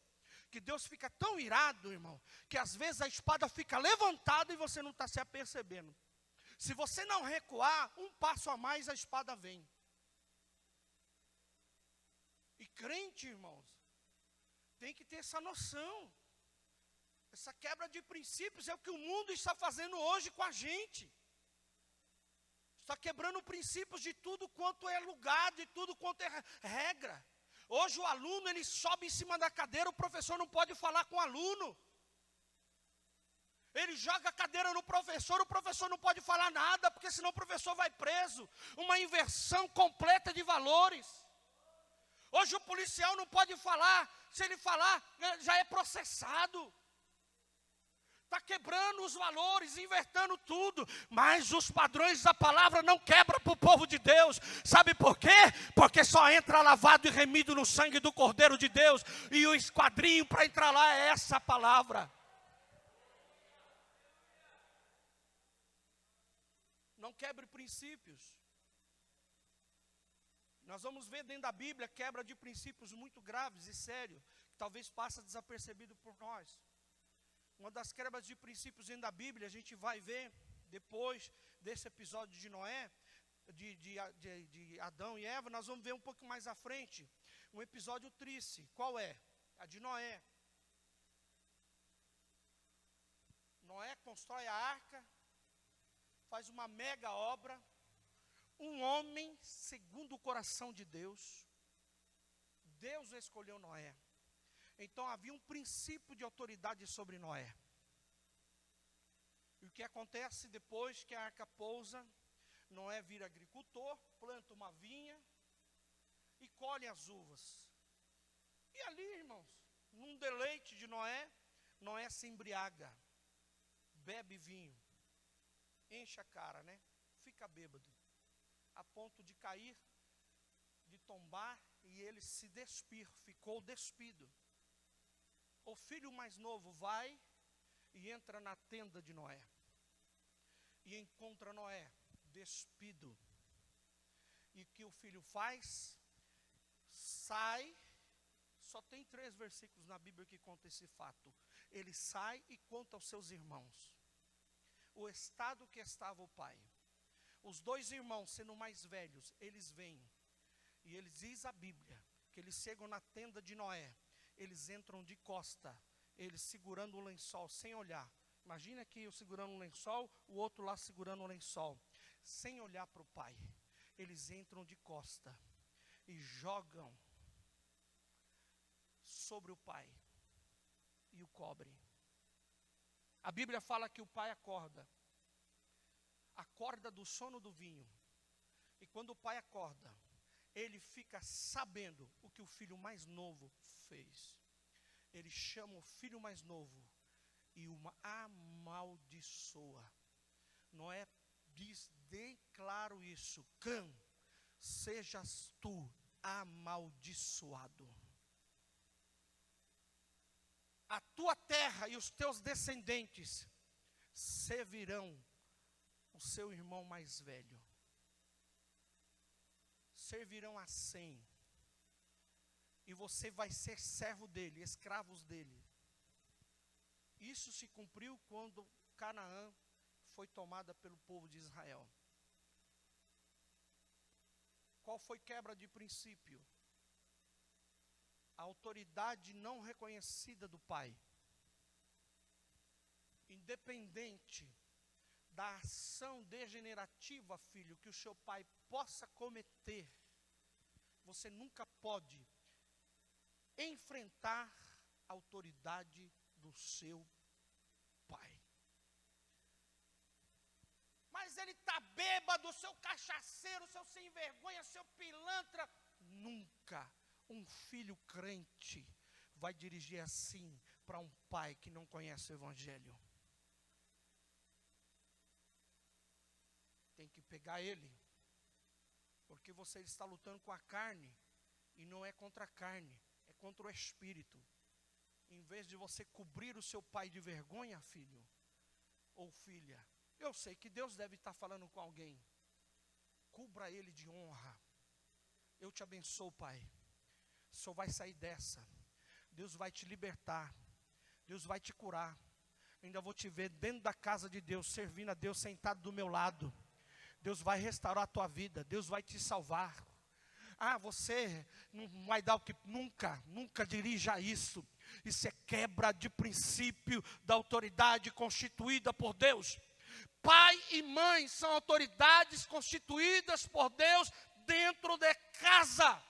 que Deus fica tão irado, irmão, que às vezes a espada fica levantada e você não está se apercebendo. Se você não recuar, um passo a mais a espada vem. E crente, irmãos, tem que ter essa noção. Essa quebra de princípios é o que o mundo está fazendo hoje com a gente. Está quebrando princípios de tudo quanto é lugar, de tudo quanto é regra. Hoje o aluno, ele sobe em cima da cadeira, o professor não pode falar com o aluno. Ele joga a cadeira no professor, o professor não pode falar nada, porque senão o professor vai preso. Uma inversão completa de valores. Hoje o policial não pode falar, se ele falar, já é processado. Está quebrando os valores, invertendo tudo, mas os padrões da palavra não quebram para o povo de Deus. Sabe por quê? Porque só entra lavado e remido no sangue do Cordeiro de Deus, e o esquadrinho para entrar lá é essa palavra. Não quebre princípios. Nós vamos ver dentro da Bíblia quebra de princípios muito graves e sérios, que talvez passe desapercebido por nós. Uma das quebras de princípios dentro da Bíblia, a gente vai ver, depois desse episódio de Noé, de Adão e Eva, nós vamos ver um pouco mais à frente, um episódio triste. Qual é? A de Noé. Noé constrói a arca, faz uma mega obra, um homem segundo o coração de Deus. Deus escolheu Noé. Então havia um princípio de autoridade sobre Noé. E o que acontece depois que a arca pousa? Noé vira agricultor, planta uma vinha e colhe as uvas. E ali, irmãos, num deleite de Noé, Noé se embriaga, bebe vinho, enche a cara, né? Fica bêbado, a ponto de cair, de tombar, e ele se despir, ficou despido. O filho mais novo vai e entra na tenda de Noé. E encontra Noé despido. E o que o filho faz? Sai. Só tem 3 versículos na Bíblia que contam esse fato. Ele sai e conta aos seus irmãos o estado que estava o pai. Os 2 irmãos, sendo mais velhos, eles vêm. E eles diz a Bíblia que eles chegam na tenda de Noé. Eles entram de costa, eles segurando o lençol, sem olhar. Imagina que eu segurando um lençol, o outro lá segurando um lençol, sem olhar para o pai. Eles entram de costa e jogam sobre o pai e o cobrem. A Bíblia fala que o pai acorda do sono do vinho. E quando o pai acorda, ele fica sabendo o que o filho mais novo fez. Ele chama o filho mais novo e o amaldiçoa. Noé diz, declaro isso: Cã, sejas tu amaldiçoado. A tua terra e os teus descendentes servirão o seu irmão mais velho. Servirão a 100. E você vai ser servo dele, escravos dele. Isso se cumpriu quando Canaã foi tomada pelo povo de Israel. Qual foi quebra de princípio? A autoridade não reconhecida do pai. Independente da ação degenerativa, filho, que o seu pai possa cometer, você nunca pode enfrentar a autoridade do seu pai. Mas ele está bêbado, seu cachaceiro, seu sem vergonha, seu pilantra. Nunca um filho crente vai dirigir assim para um pai que não conhece o evangelho. tem que pegar ele, porque você está lutando com a carne, e não é contra a carne, é contra o espírito. Em vez de você cobrir o seu pai de vergonha, filho ou filha, eu sei que Deus deve estar falando com alguém, cubra ele de honra. Eu te abençoo, pai, o Senhor vai sair dessa, Deus vai te libertar, Deus vai te curar. Ainda vou te ver dentro da casa de Deus, servindo a Deus, sentado do meu lado. Deus vai restaurar a tua vida, Deus vai te salvar. Ah, você não vai dar o que, nunca dirija isso. Isso é quebra de princípio da autoridade constituída por Deus. Pai e mãe são autoridades constituídas por Deus dentro de casa.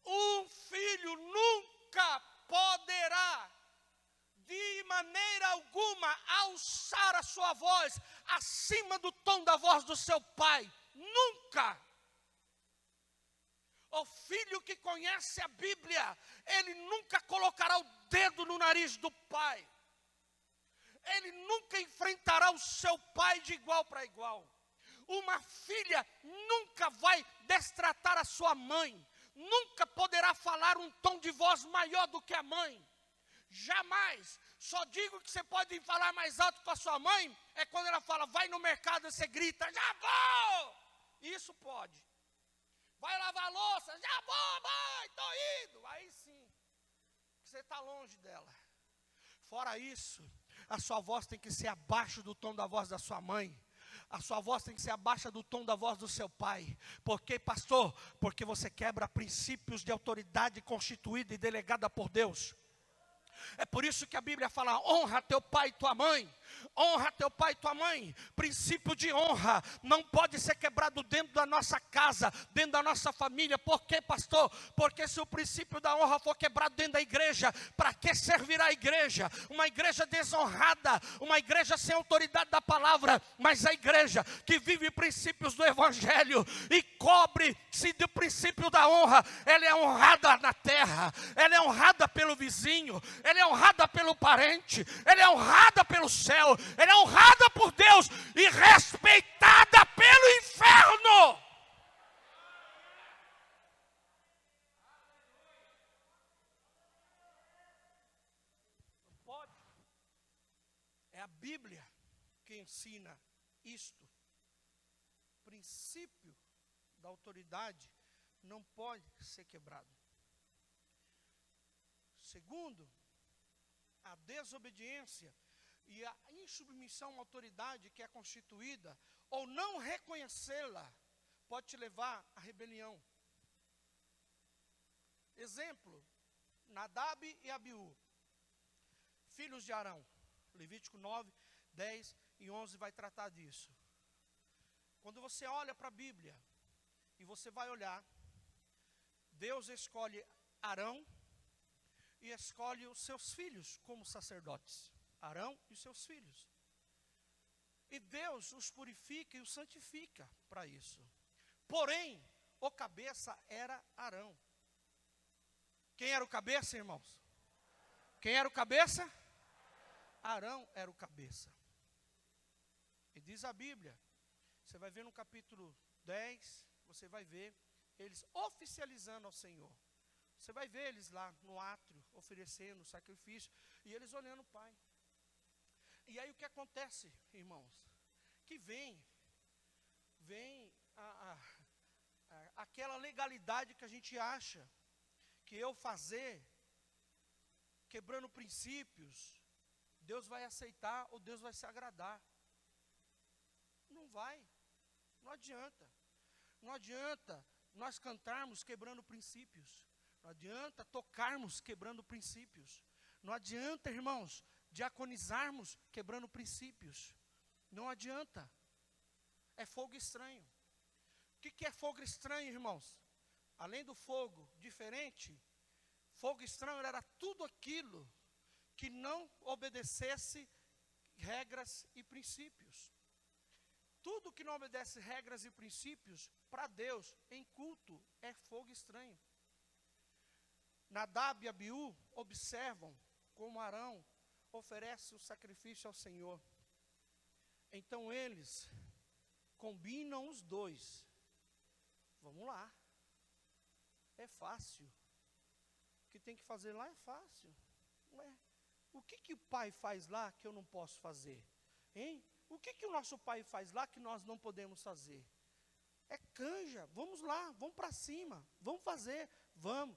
Um filho nunca poderá, de maneira alguma, alçar a sua voz acima do tom da voz do seu pai. Nunca. O filho que conhece a Bíblia, ele nunca colocará o dedo no nariz do pai. Ele nunca enfrentará o seu pai de igual para igual. Uma filha nunca vai destratar a sua mãe. Nunca poderá falar um tom de voz maior do que a mãe. Jamais. Só digo que você pode falar mais alto com a sua mãe é quando ela fala, vai no mercado e você grita, já vou! Isso pode. Vai lavar a louça, já vou, mãe, estou indo. Aí sim, você está longe dela. Fora isso, a sua voz tem que ser abaixo do tom da voz da sua mãe. A sua voz tem que ser abaixo do tom da voz do seu pai. Por quê, pastor? Porque você quebra princípios de autoridade constituída e delegada por Deus. É por isso que a Bíblia fala, honra teu pai e tua mãe. Honra teu pai e tua mãe. Princípio de honra não pode ser quebrado dentro da nossa casa, dentro da nossa família. Por quê, pastor? Porque se o princípio da honra for quebrado dentro da igreja, para que servirá a igreja? Uma igreja desonrada, uma igreja sem autoridade da palavra. Mas a igreja que vive princípios do evangelho e cobre-se do princípio da honra, ela é honrada na terra, ela é honrada pelo vizinho, ela é honrada pelo parente, ela é honrada pelo céu, ela é honrada por Deus e respeitada pelo inferno. Não pode. É a Bíblia que ensina isto. O princípio da autoridade não pode ser quebrado. Segundo, a desobediência e a insubmissão à autoridade que é constituída, ou não reconhecê-la, pode te levar à rebelião. Exemplo, Nadab e Abiú, filhos de Arão. Levítico 9, 10 e 11 vai tratar disso. Quando você olha para a Bíblia, e você vai olhar, Deus escolhe Arão, e escolhe os seus filhos como sacerdotes. Arão e os seus filhos. E Deus os purifica e os santifica para isso. Porém, o cabeça era Arão. Quem era o cabeça, irmãos? Quem era o cabeça? Arão era o cabeça. E diz a Bíblia, você vai ver no capítulo 10, você vai ver eles oficializando ao Senhor. Você vai ver eles lá no átrio, oferecendo sacrifício, e eles olhando o Pai. E aí o que acontece, irmãos? Que vem aquela legalidade que a gente acha, que eu fazer, quebrando princípios, Deus vai aceitar ou Deus vai se agradar. Não vai, não adianta. Não adianta nós cantarmos quebrando princípios. Não adianta tocarmos quebrando princípios. Não adianta, irmãos, diaconizarmos quebrando princípios. Não adianta. É fogo estranho. O que é fogo estranho, irmãos? Além do fogo diferente, fogo estranho era tudo aquilo que não obedecesse regras e princípios. Tudo que não obedece regras e princípios, para Deus, em culto, é fogo estranho. Nadab e Abiú observam como Arão oferece o sacrifício ao Senhor. Então eles combinam os dois. Vamos lá. É fácil. O que tem que fazer lá é fácil. Ué, o que o pai faz lá que eu não posso fazer? Hein? O que o nosso pai faz lá que nós não podemos fazer? É canja. Vamos lá, vamos para cima. Vamos fazer. Vamos.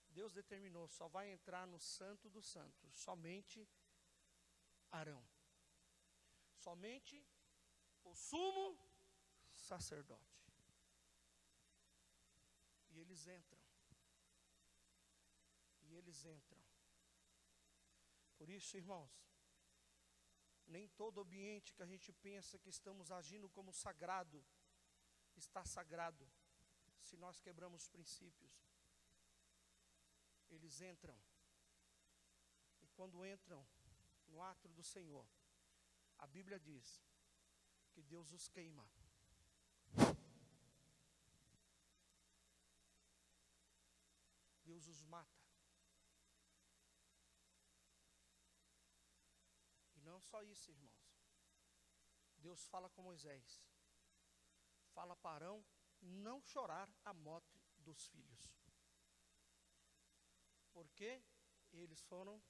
Deus determinou, só vai entrar no Santo dos Santos somente Arão. Somente o sumo sacerdote. E eles entram. Por isso, irmãos, nem todo ambiente que a gente pensa que estamos agindo como sagrado, está sagrado, se nós quebramos princípios. Eles entram. E quando entram no átrio do Senhor, a Bíblia diz que Deus os queima. Deus os mata. E não só isso, irmãos. Deus fala com Moisés. Fala para Arão não chorar a morte dos filhos. Porque eles foram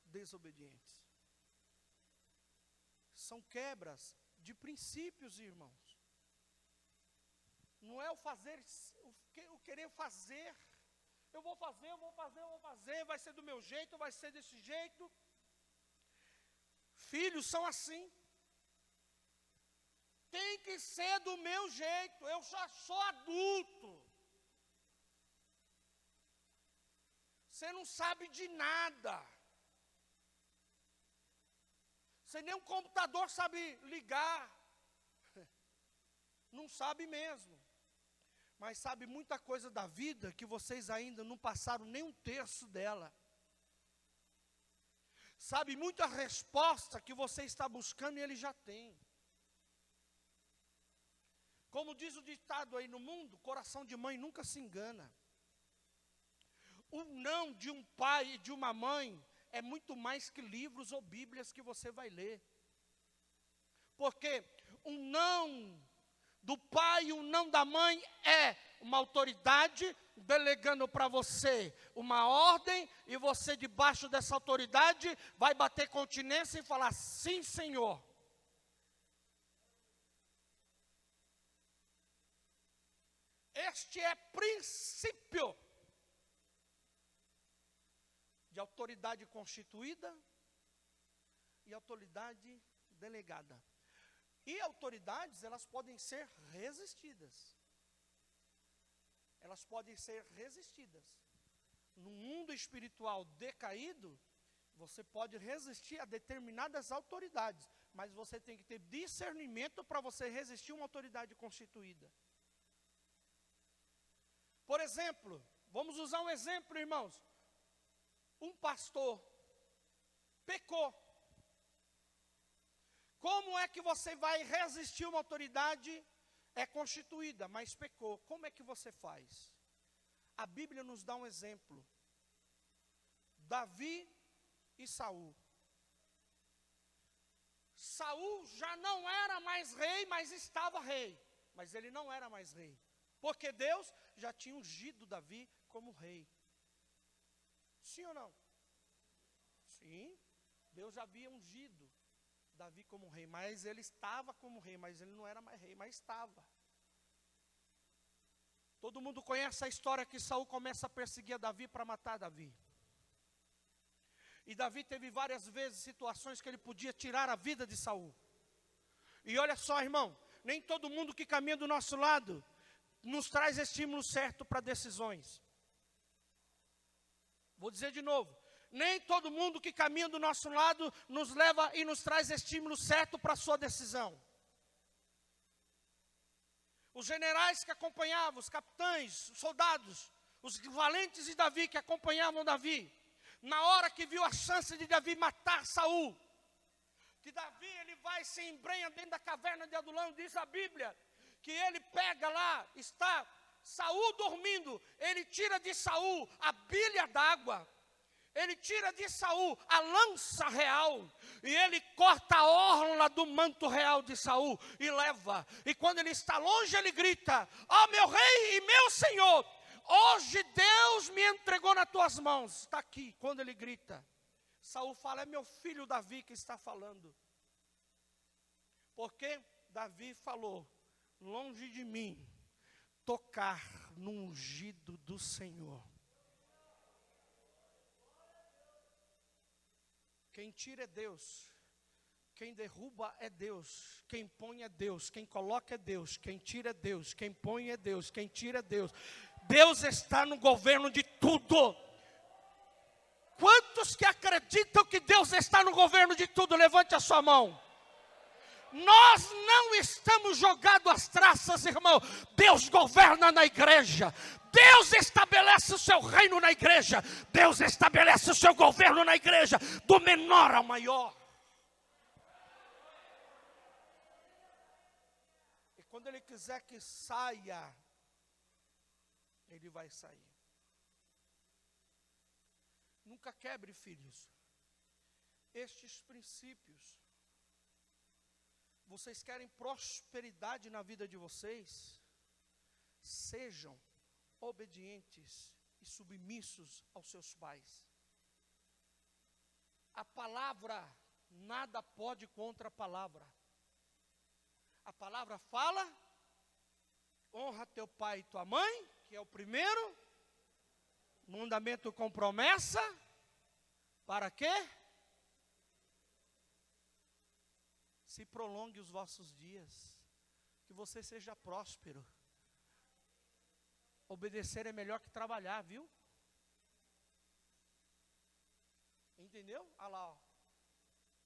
desobedientes. São quebras de princípios, irmãos. Não é o fazer, o querer fazer. Eu vou fazer, vai ser do meu jeito, vai ser desse jeito. Filhos são assim. Tem que ser do meu jeito, eu já sou adulto. Você não sabe de nada. Você nem um computador sabe ligar. Não sabe mesmo. Mas sabe muita coisa da vida que vocês ainda não passaram nem um terço dela. Sabe muita resposta que você está buscando e ele já tem. Como diz o ditado aí no mundo, coração de mãe nunca se engana. O não de um pai e de uma mãe é muito mais que livros ou bíblias que você vai ler. Porque um não do pai e um não da mãe é uma autoridade delegando para você uma ordem, e você debaixo dessa autoridade vai bater continência e falar sim, Senhor. Este é princípio de autoridade constituída e autoridade delegada. E autoridades, elas podem ser resistidas. Elas podem ser resistidas. No mundo espiritual decaído, você pode resistir a determinadas autoridades, mas você tem que ter discernimento para você resistir a uma autoridade constituída. Por exemplo, vamos usar um exemplo, irmãos. Um pastor pecou. Como é que você vai resistir uma autoridade constituída, mas pecou? Como é que você faz? A Bíblia nos dá um exemplo. Davi e Saul. Saul já não era mais rei, mas estava rei. Mas ele não era mais rei. Porque Deus já tinha ungido Davi como rei. Sim ou não? Sim, Deus já havia ungido Davi como rei, mas ele estava como rei, mas ele não era mais rei, mas estava. Todo mundo conhece a história que Saul começa a perseguir a Davi para matar Davi. E Davi teve várias vezes situações que ele podia tirar a vida de Saul. E olha só, irmão, nem todo mundo que caminha do nosso lado nos traz estímulo certo para decisões. Vou dizer de novo. Nem todo mundo que caminha do nosso lado nos leva e nos traz estímulo certo para a sua decisão. Os generais que acompanhavam, os capitães, os soldados, os valentes de Davi que acompanhavam Davi, na hora que viu a chance de Davi matar Saul, que Davi ele vai se embrenha dentro da caverna de Adulão, diz a Bíblia, que ele pega lá, está Saul dormindo, ele tira de Saul a bilha d'água, Ele tira de Saul a lança real e ele corta a orla do manto real de Saul e leva. E quando ele está longe, ele grita: ó meu rei e meu senhor, hoje Deus me entregou nas tuas mãos. Está aqui, quando ele grita. Saul fala: é meu filho Davi que está falando. Porque Davi falou: longe de mim tocar no ungido do Senhor. Quem tira é Deus, quem derruba é Deus, quem põe é Deus, quem coloca é Deus, quem tira é Deus, quem põe é Deus, quem tira é Deus. Deus está no governo de tudo. Quantos que acreditam que Deus está no governo de tudo? Levante a sua mão. Nós não estamos jogados às traças, irmão. Deus governa na igreja. Deus estabelece o seu reino na igreja. Deus estabelece o seu governo na igreja, do menor ao maior. E quando Ele quiser que saia, Ele vai sair. Nunca quebre, filhos, estes princípios. Vocês querem prosperidade na vida de vocês? Sejam obedientes e submissos aos seus pais. A palavra, nada pode contra a palavra. A palavra fala: honra teu pai e tua mãe, que é o primeiro mandamento com promessa. Para quê? Se prolongue os vossos dias, que você seja próspero. Obedecer é melhor que trabalhar, viu? Entendeu? Olha lá, ó.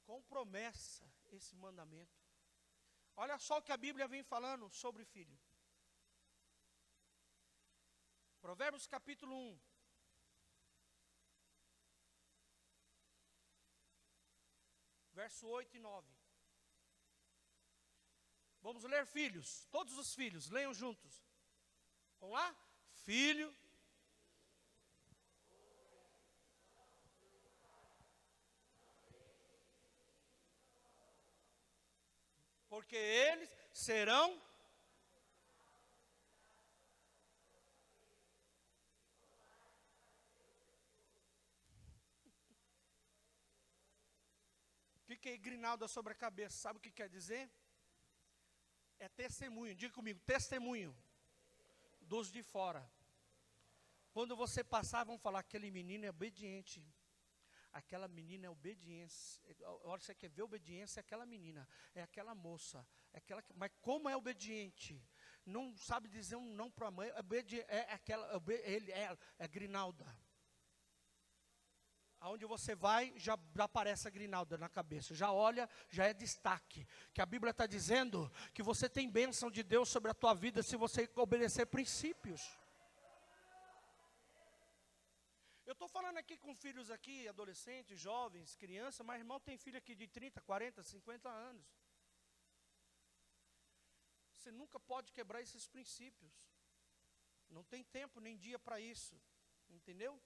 Com promessa esse mandamento. Olha só o que a Bíblia vem falando sobre filho. Provérbios capítulo 1. Verso 8 e 9. Vamos ler, filhos, todos os filhos, leiam juntos. Vamos lá? Filho. Porque eles serão. O que é grinalda sobre a cabeça? Sabe o que quer dizer? É testemunho, diga comigo, testemunho dos de fora. Quando você passar, vão falar: aquele menino é obediente, aquela menina é obediência. Olha, você quer ver obediência? É aquela menina, é aquela moça, é aquela. Mas como é obediente? Não sabe dizer um não para a mãe. É grinalda. Aonde você vai, já aparece a grinalda na cabeça. Já olha, já é destaque. Que a Bíblia está dizendo que você tem bênção de Deus sobre a tua vida se você obedecer princípios. Eu estou falando aqui com filhos aqui, adolescentes, jovens, crianças, mas irmão tem filho aqui de 30, 40, 50 anos. Você nunca pode quebrar esses princípios. Não tem tempo nem dia para isso. Entendeu?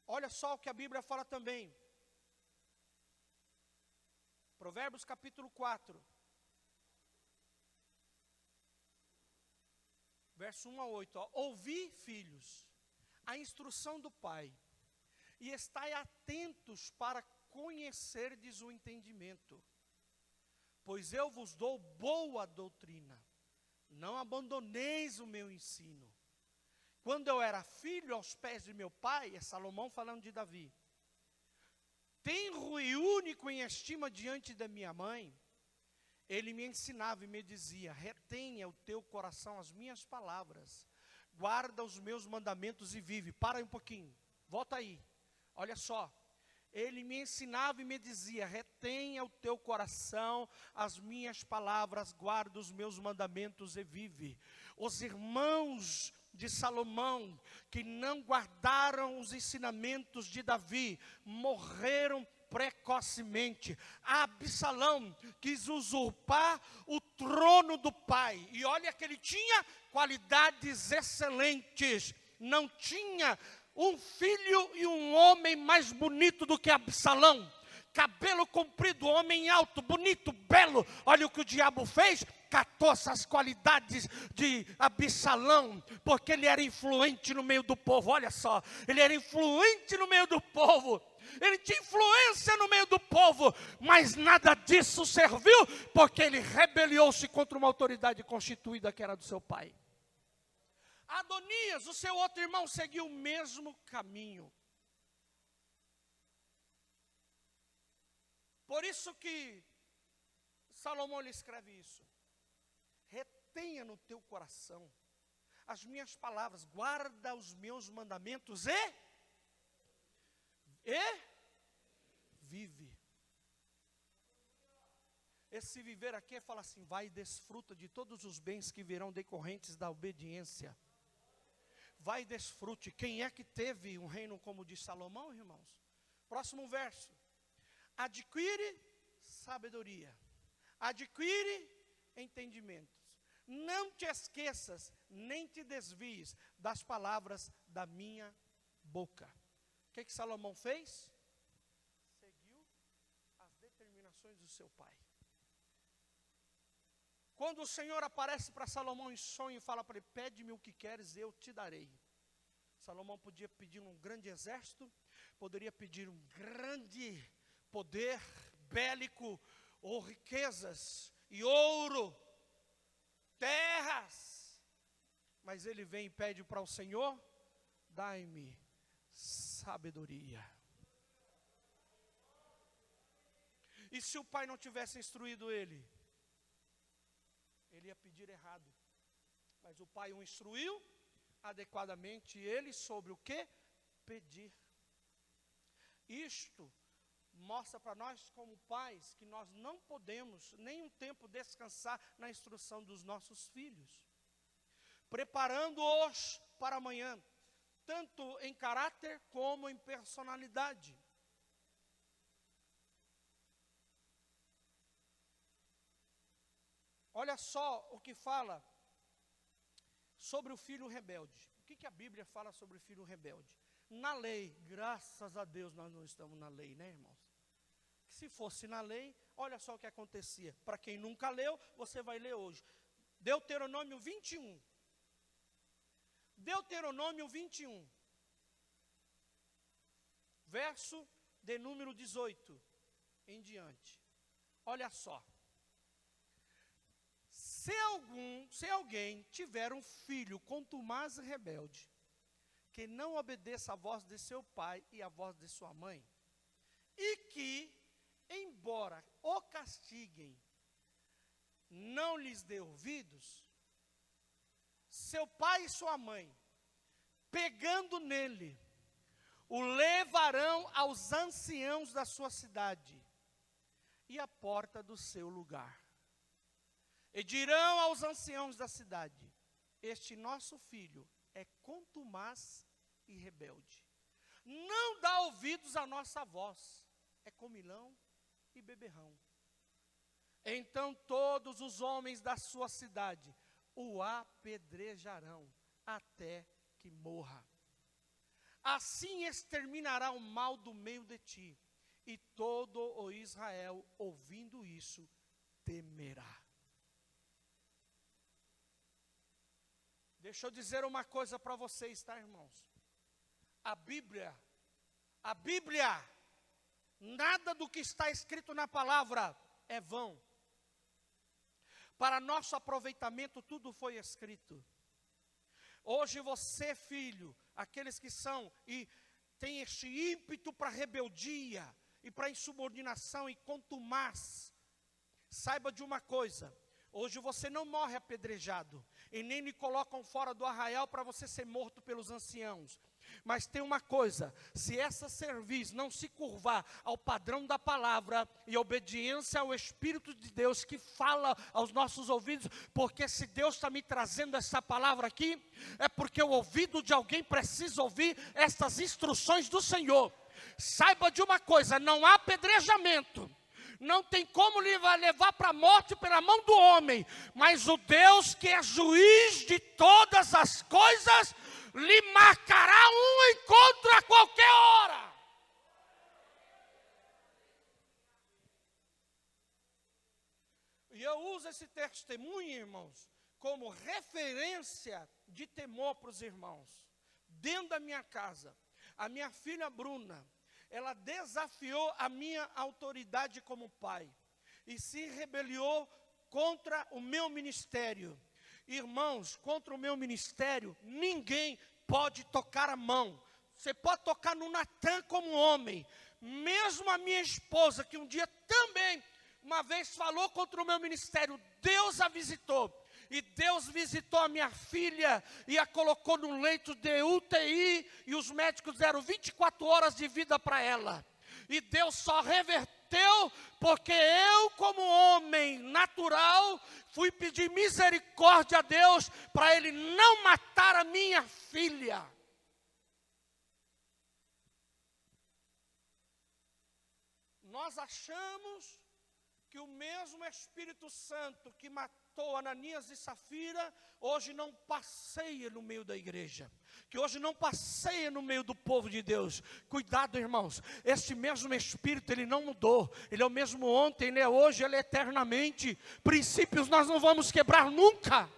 Olha só o que a Bíblia fala também. Provérbios capítulo 4. Verso 1 a 8. Ó. Ouvi, filhos, a instrução do Pai, e estai atentos para conhecerdes o entendimento. Pois eu vos dou boa doutrina. Não abandoneis o meu ensino. Quando eu era filho aos pés de meu pai, é Salomão falando de Davi, tenro e único em estima diante da minha mãe, ele me ensinava e me dizia: retenha o teu coração as minhas palavras, guarda os meus mandamentos e vive. Para um pouquinho, volta aí, olha só. Ele me ensinava e me dizia: retenha o teu coração as minhas palavras, guarda os meus mandamentos e vive. Os irmãos de Salomão, que não guardaram os ensinamentos de Davi, morreram precocemente. Absalão quis usurpar o trono do pai, e olha que ele tinha qualidades excelentes, não tinha um filho e um homem mais bonito do que Absalão. Cabelo comprido, homem alto, bonito, belo. Olha o que o diabo fez. Catou essas qualidades de Absalão, porque ele era influente no meio do povo. Olha só, ele era influente no meio do povo. Ele tinha influência no meio do povo, mas nada disso serviu, porque ele rebeliou-se contra uma autoridade constituída que era do seu pai. Adonias, o seu outro irmão, seguiu o mesmo caminho. Por isso que Salomão lhe escreve isso. Retenha no teu coração as minhas palavras, guarda os meus mandamentos e vive. Esse viver aqui fala assim, vai e desfruta de todos os bens que virão decorrentes da obediência. Vai e desfrute. Quem é que teve um reino como o de Salomão, irmãos? Próximo verso. Adquire sabedoria, adquire entendimentos. Não te esqueças, nem te desvies das palavras da minha boca. O que Salomão fez? Seguiu as determinações do seu pai. Quando o Senhor aparece para Salomão em sonho e fala para ele, pede-me o que queres, eu te darei. Salomão podia pedir um grande exército, poderia pedir um grande poder bélico, ou riquezas, e ouro, terras. Mas ele vem e pede para o Senhor, dai-me sabedoria. E se o pai não tivesse instruído ele ia pedir errado. Mas o pai o instruiu adequadamente, ele sobre o que pedir. Isto mostra para nós como pais que nós não podemos nem um tempo descansar na instrução dos nossos filhos, preparando-os para amanhã, tanto em caráter como em personalidade. Olha só o que fala sobre o filho rebelde. O que a Bíblia fala sobre o filho rebelde? Na lei, graças a Deus nós não estamos na lei, né, irmãos? Se fosse na lei, olha só o que acontecia. Para quem nunca leu, você vai ler hoje. Deuteronômio 21. Deuteronômio 21. Verso de número 18 em diante. Olha só. Se alguém tiver um filho contumaz e rebelde, que não obedeça a voz de seu pai e a voz de sua mãe, e que, embora o castiguem, não lhes dê ouvidos, seu pai e sua mãe, pegando nele, o levarão aos anciãos da sua cidade e à porta do seu lugar. E dirão aos anciãos da cidade, este nosso filho é contumaz e rebelde. Não dá ouvidos à nossa voz, é comilão e beberrão. Então todos os homens da sua cidade o apedrejarão até que morra. Assim exterminará o mal do meio de ti, e todo o Israel, ouvindo isso, temerá. Deixa eu dizer uma coisa para vocês, tá, irmãos? A Bíblia, nada do que está escrito na palavra é vão. Para nosso aproveitamento, tudo foi escrito. Hoje você, filho, aqueles que são e têm este ímpeto para rebeldia e para insubordinação e contumaz, saiba de uma coisa. Hoje você não morre apedrejado, e nem lhe colocam fora do arraial para você ser morto pelos anciãos. Mas tem uma coisa, se essa cerviz não se curvar ao padrão da palavra e obediência ao Espírito de Deus que fala aos nossos ouvidos, porque se Deus está me trazendo essa palavra aqui, é porque o ouvido de alguém precisa ouvir essas instruções do Senhor. Saiba de uma coisa, não há apedrejamento. Não tem como levar para a morte pela mão do homem, mas o Deus que é juiz de todas as coisas, lhe marcará um encontro a qualquer hora. E eu uso esse testemunho, irmãos, como referência de temor para os irmãos. Dentro da minha casa, a minha filha Bruna, ela desafiou a minha autoridade como pai e se rebeliou contra o meu ministério. Irmãos, contra o meu ministério, ninguém pode tocar a mão. Você pode tocar no Natan como homem. Mesmo a minha esposa, que um dia também, uma vez falou contra o meu ministério, Deus a visitou. E Deus visitou a minha filha e a colocou no leito de UTI. E os médicos deram 24 horas de vida para ela. E Deus só reverteu porque eu, como homem natural, fui pedir misericórdia a Deus para Ele não matar a minha filha. Nós achamos que o mesmo Espírito Santo que matou Ananias e Safira, hoje não passeia no meio da igreja, que hoje não passeia no meio do povo de Deus. Cuidado, irmãos, esse mesmo Espírito, ele não mudou, ele é o mesmo ontem, ele é hoje, ele é eternamente. Princípios nós não vamos quebrar nunca.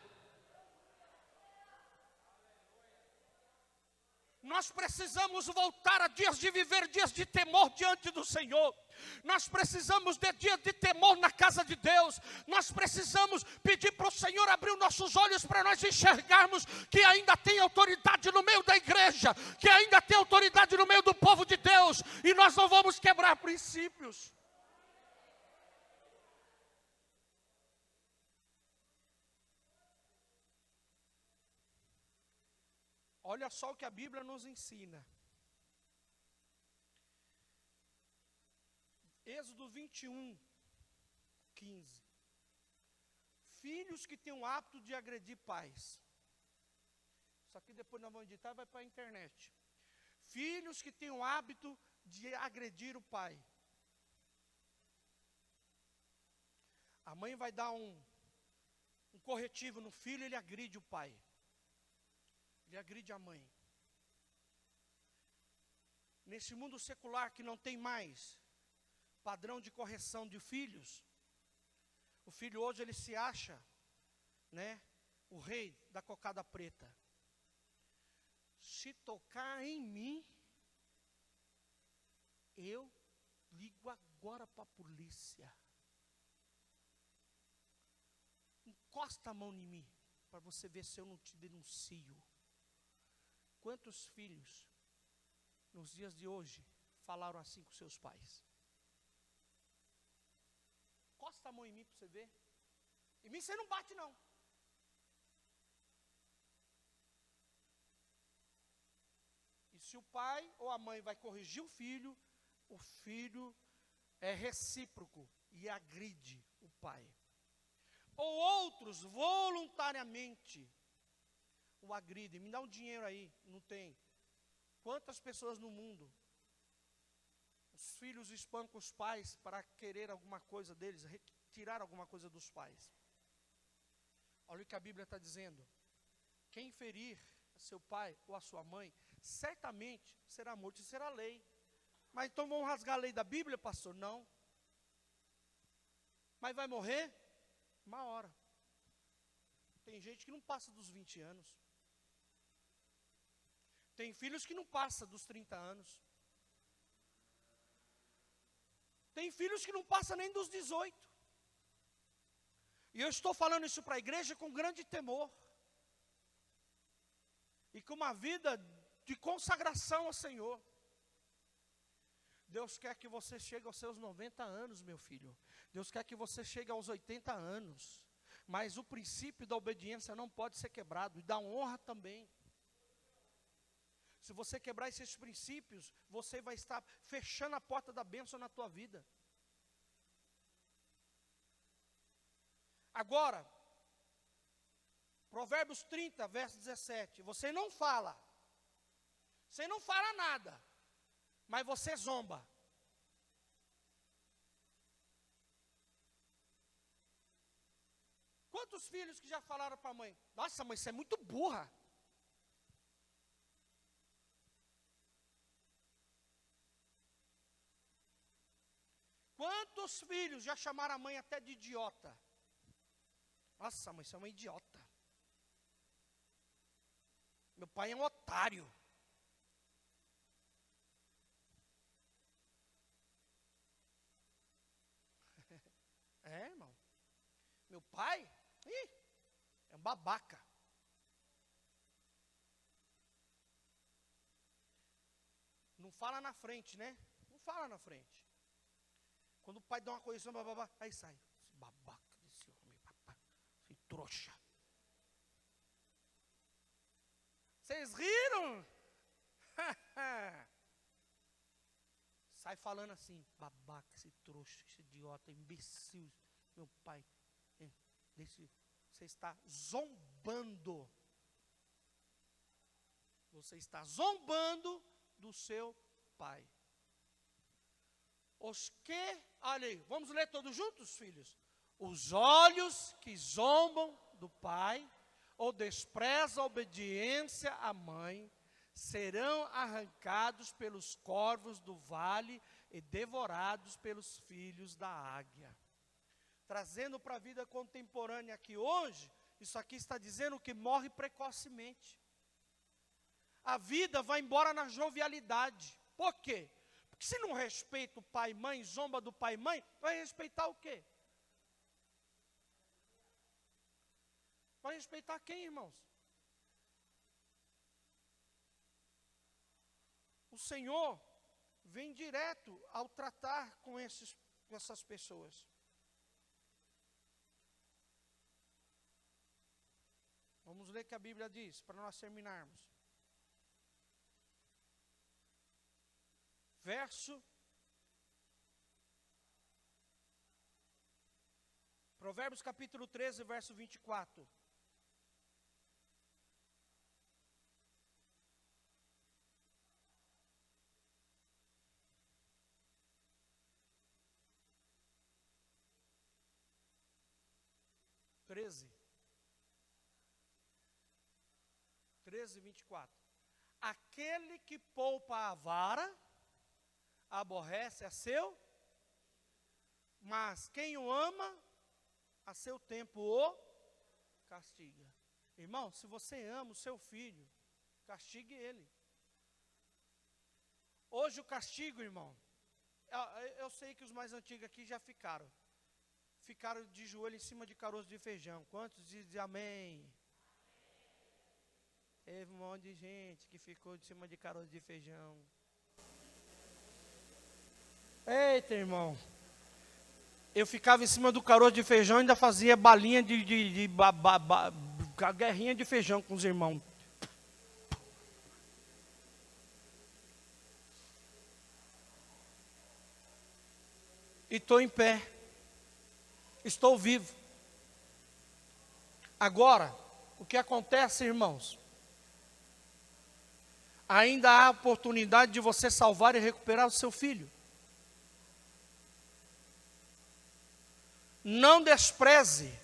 Nós precisamos voltar a dias de viver dias de temor diante do Senhor. Nós precisamos de dias de temor na casa de Deus. Nós precisamos pedir para o Senhor abrir os nossos olhos para nós enxergarmos que ainda tem autoridade no meio da igreja, que ainda tem autoridade no meio do povo de Deus, e nós não vamos quebrar princípios. Olha só o que a Bíblia nos ensina. Êxodo 21, 15. Filhos que têm o hábito de agredir pais. Isso aqui depois nós vamos editar e vai para a internet. Filhos que têm o hábito de agredir o pai. A mãe vai dar um corretivo no filho, ele agride o pai. Ele agride a mãe. Nesse mundo secular que não tem mais padrão de correção de filhos, o filho hoje ele se acha, né, o rei da cocada preta. Se tocar em mim, eu ligo agora para a polícia. Encosta a mão em mim, para você ver se eu não te denuncio. Quantos filhos, nos dias de hoje, falaram assim com seus pais? Encosta a mão em mim para você ver. Em mim você não bate não. E se o pai ou a mãe vai corrigir o filho é recíproco e agride o pai. Ou outros voluntariamente o agridem. Me dá um dinheiro aí, não tem. Quantas pessoas no mundo, os filhos espancam os pais para querer alguma coisa deles, retirar alguma coisa dos pais. Olha o que a Bíblia está dizendo. Quem ferir a seu pai ou a sua mãe, certamente será morto e será lei. Mas então vamos rasgar a lei da Bíblia, pastor? Não. Mas vai morrer? Uma hora. Tem gente que não passa dos 20 anos. Tem filhos que não passam dos 30 anos. Tem filhos que não passam nem dos 18. E eu estou falando isso para a igreja com grande temor. E com uma vida de consagração ao Senhor. Deus quer que você chegue aos seus 90 anos, meu filho. Deus quer que você chegue aos 80 anos. Mas o princípio da obediência não pode ser quebrado. E da honra também. Se você quebrar esses princípios, você vai estar fechando a porta da bênção na tua vida. Agora, Provérbios 30, verso 17. Você não fala. Você não fala nada. Mas você zomba. Quantos filhos que já falaram para a mãe? Nossa, mãe, você é muito burra. Quantos filhos já chamaram a mãe até de idiota? Nossa, mãe, você é uma idiota. Meu pai é um otário. É, irmão. Meu pai é um babaca. Não fala na frente, né? Não fala na frente. Quando o pai dá uma correção, bababá, aí sai. Esse babaca desse homem, babá, esse trouxa. Vocês riram? Sai falando assim, babaca, esse trouxa, esse idiota, imbecil. Meu pai, você está zombando. Você está zombando do seu pai. Os que, olha aí, vamos ler todos juntos, filhos? Os olhos que zombam do pai, ou desprezam a obediência à mãe, serão arrancados pelos corvos do vale e devorados pelos filhos da águia. Trazendo para a vida contemporânea aqui hoje, isso aqui está dizendo que morre precocemente. A vida vai embora na jovialidade. Por quê? Porque se não respeita o pai e mãe, zomba do pai e mãe, vai respeitar o quê? Vai respeitar quem, irmãos? O Senhor vem direto ao tratar com essas pessoas. Vamos ler o que a Bíblia diz, para nós terminarmos. Provérbios capítulo 13, verso 24. Treze, 24. Aquele que poupa a vara, aborrece a seu, mas quem o ama, a seu tempo o castiga. Irmão, se você ama o seu filho, castigue ele. Hoje o castigo, irmão, eu sei que os mais antigos aqui já ficaram de joelho em cima de caroço de feijão. Quantos dizem amém? Teve um monte de gente que ficou de cima de caroço de feijão. Eita, irmão. Eu ficava em cima do caroço de feijão e ainda fazia balinha guerrinha de feijão com os irmãos. E estou em pé. Estou vivo. Agora, o que acontece, irmãos? Ainda há oportunidade de você salvar e recuperar o seu filho. Não despreze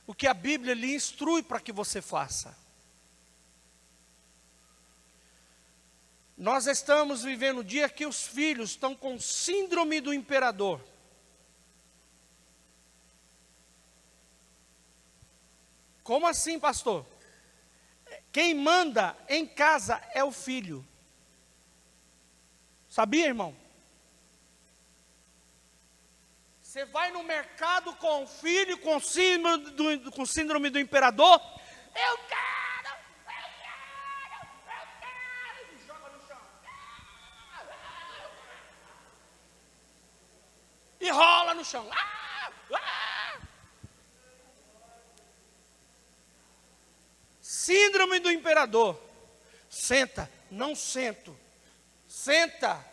o que a Bíblia lhe instrui para que você faça. Nós estamos vivendo um dia que os filhos estão com síndrome do imperador. Como assim, pastor? Quem manda em casa é o filho. Sabia, irmão? Você vai no mercado com o filho com síndrome do imperador. Eu quero. E joga no chão. E rola no chão. Síndrome do imperador. Senta, não sento. Senta.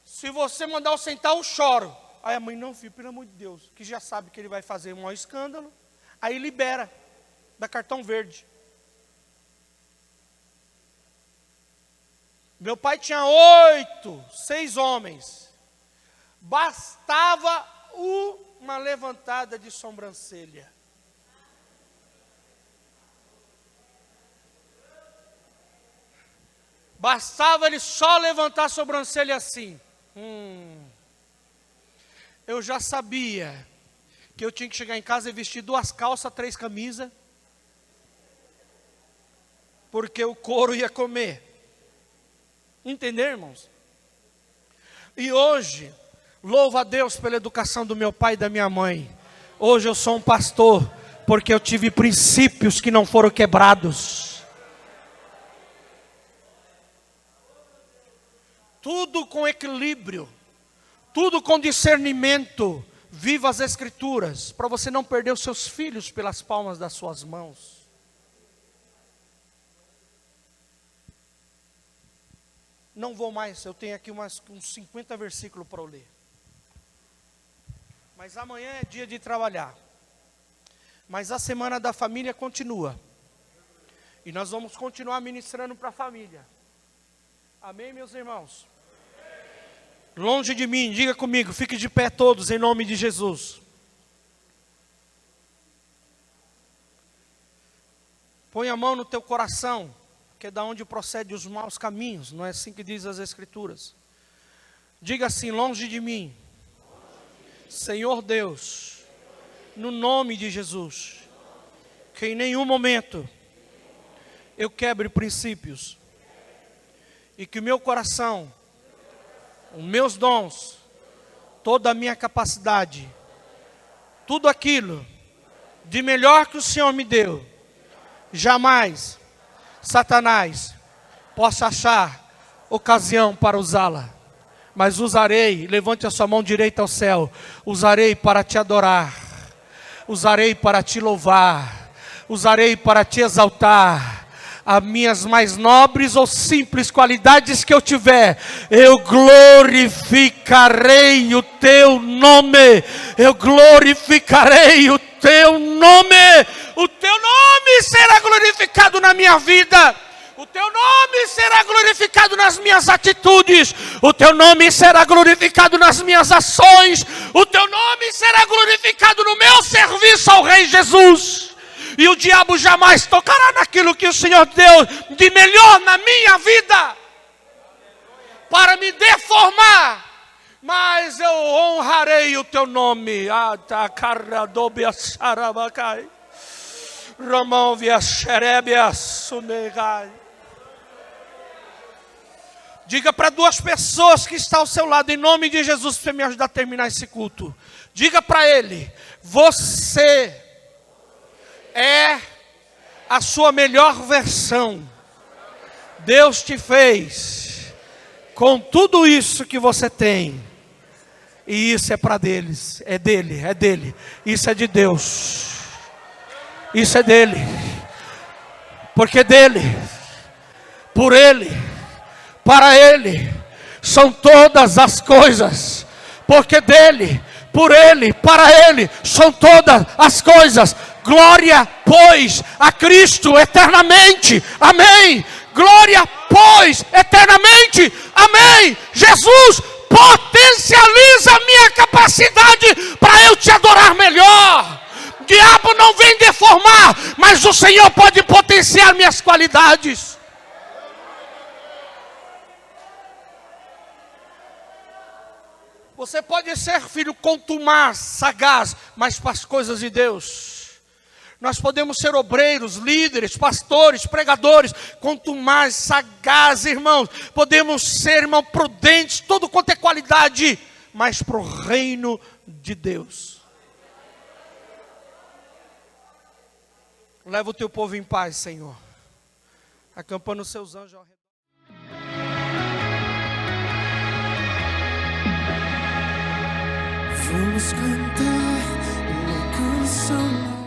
Se você mandar eu sentar, eu choro. Aí a mãe, não, filho, pelo amor de Deus, que já sabe que ele vai fazer um maior escândalo. Aí libera, dá cartão verde. Meu pai tinha 6 homens. Bastava uma levantada de sobrancelha. Bastava ele só levantar a sobrancelha assim. eu já sabia que eu tinha que chegar em casa e vestir 2 calças, 3 camisas, porque o couro ia comer. Entender, irmãos? E hoje, louvo a Deus pela educação do meu pai e da minha mãe. Hoje eu sou um pastor, porque eu tive princípios que não foram quebrados. Tudo com equilíbrio, tudo com discernimento. Viva as Escrituras, para você não perder os seus filhos pelas palmas das suas mãos. Não vou mais, eu tenho aqui uns 50 versículos para eu ler. Mas amanhã é dia de trabalhar. Mas a semana da família continua. E nós vamos continuar ministrando para a família. Amém, meus irmãos? Longe de mim, diga comigo, fique de pé todos em nome de Jesus. Põe a mão no teu coração, que é da onde procede os maus caminhos, não é assim que diz as Escrituras. Diga assim, longe de mim, Senhor Deus, no nome de Jesus, que em nenhum momento eu quebre princípios, e que o meu coração, os meus dons, toda a minha capacidade, tudo aquilo de melhor que o Senhor me deu, jamais Satanás possa achar ocasião para usá-la. Mas usarei, levante a sua mão direita ao céu, usarei para te adorar, usarei para te louvar, usarei para te exaltar. As minhas mais nobres ou simples qualidades que eu tiver, eu glorificarei o teu nome, eu glorificarei o teu nome será glorificado na minha vida, o teu nome será glorificado nas minhas atitudes, o teu nome será glorificado nas minhas ações, o teu nome será glorificado no meu serviço ao Rei Jesus. E o diabo jamais tocará naquilo que o Senhor deu de melhor na minha vida, para me deformar, mas eu honrarei o teu nome. Diga para 2 pessoas que estão ao seu lado, em nome de Jesus, para me ajudar a terminar esse culto. Diga para ele, você é a sua melhor versão. Deus te fez com tudo isso que você tem. E isso é para deles, é dele. Isso é de Deus. Isso é dele. Porque dele, por ele, para ele são todas as coisas. Porque dele, por ele, para ele são todas as coisas. Glória, pois, a Cristo eternamente. Amém. Glória, pois, eternamente. Amém. Jesus potencializa a minha capacidade para eu te adorar melhor. O diabo não vem deformar, mas o Senhor pode potenciar minhas qualidades. Você pode ser filho contumaz, sagaz, mas para as coisas de Deus. Nós podemos ser obreiros, líderes, pastores, pregadores, contumaz, sagaz, irmãos. Podemos ser, irmão, prudentes, tudo quanto é qualidade, mas para o reino de Deus. Leva o teu povo em paz, Senhor. Acampando os seus anjos ao redor. Vamos cantar uma canção.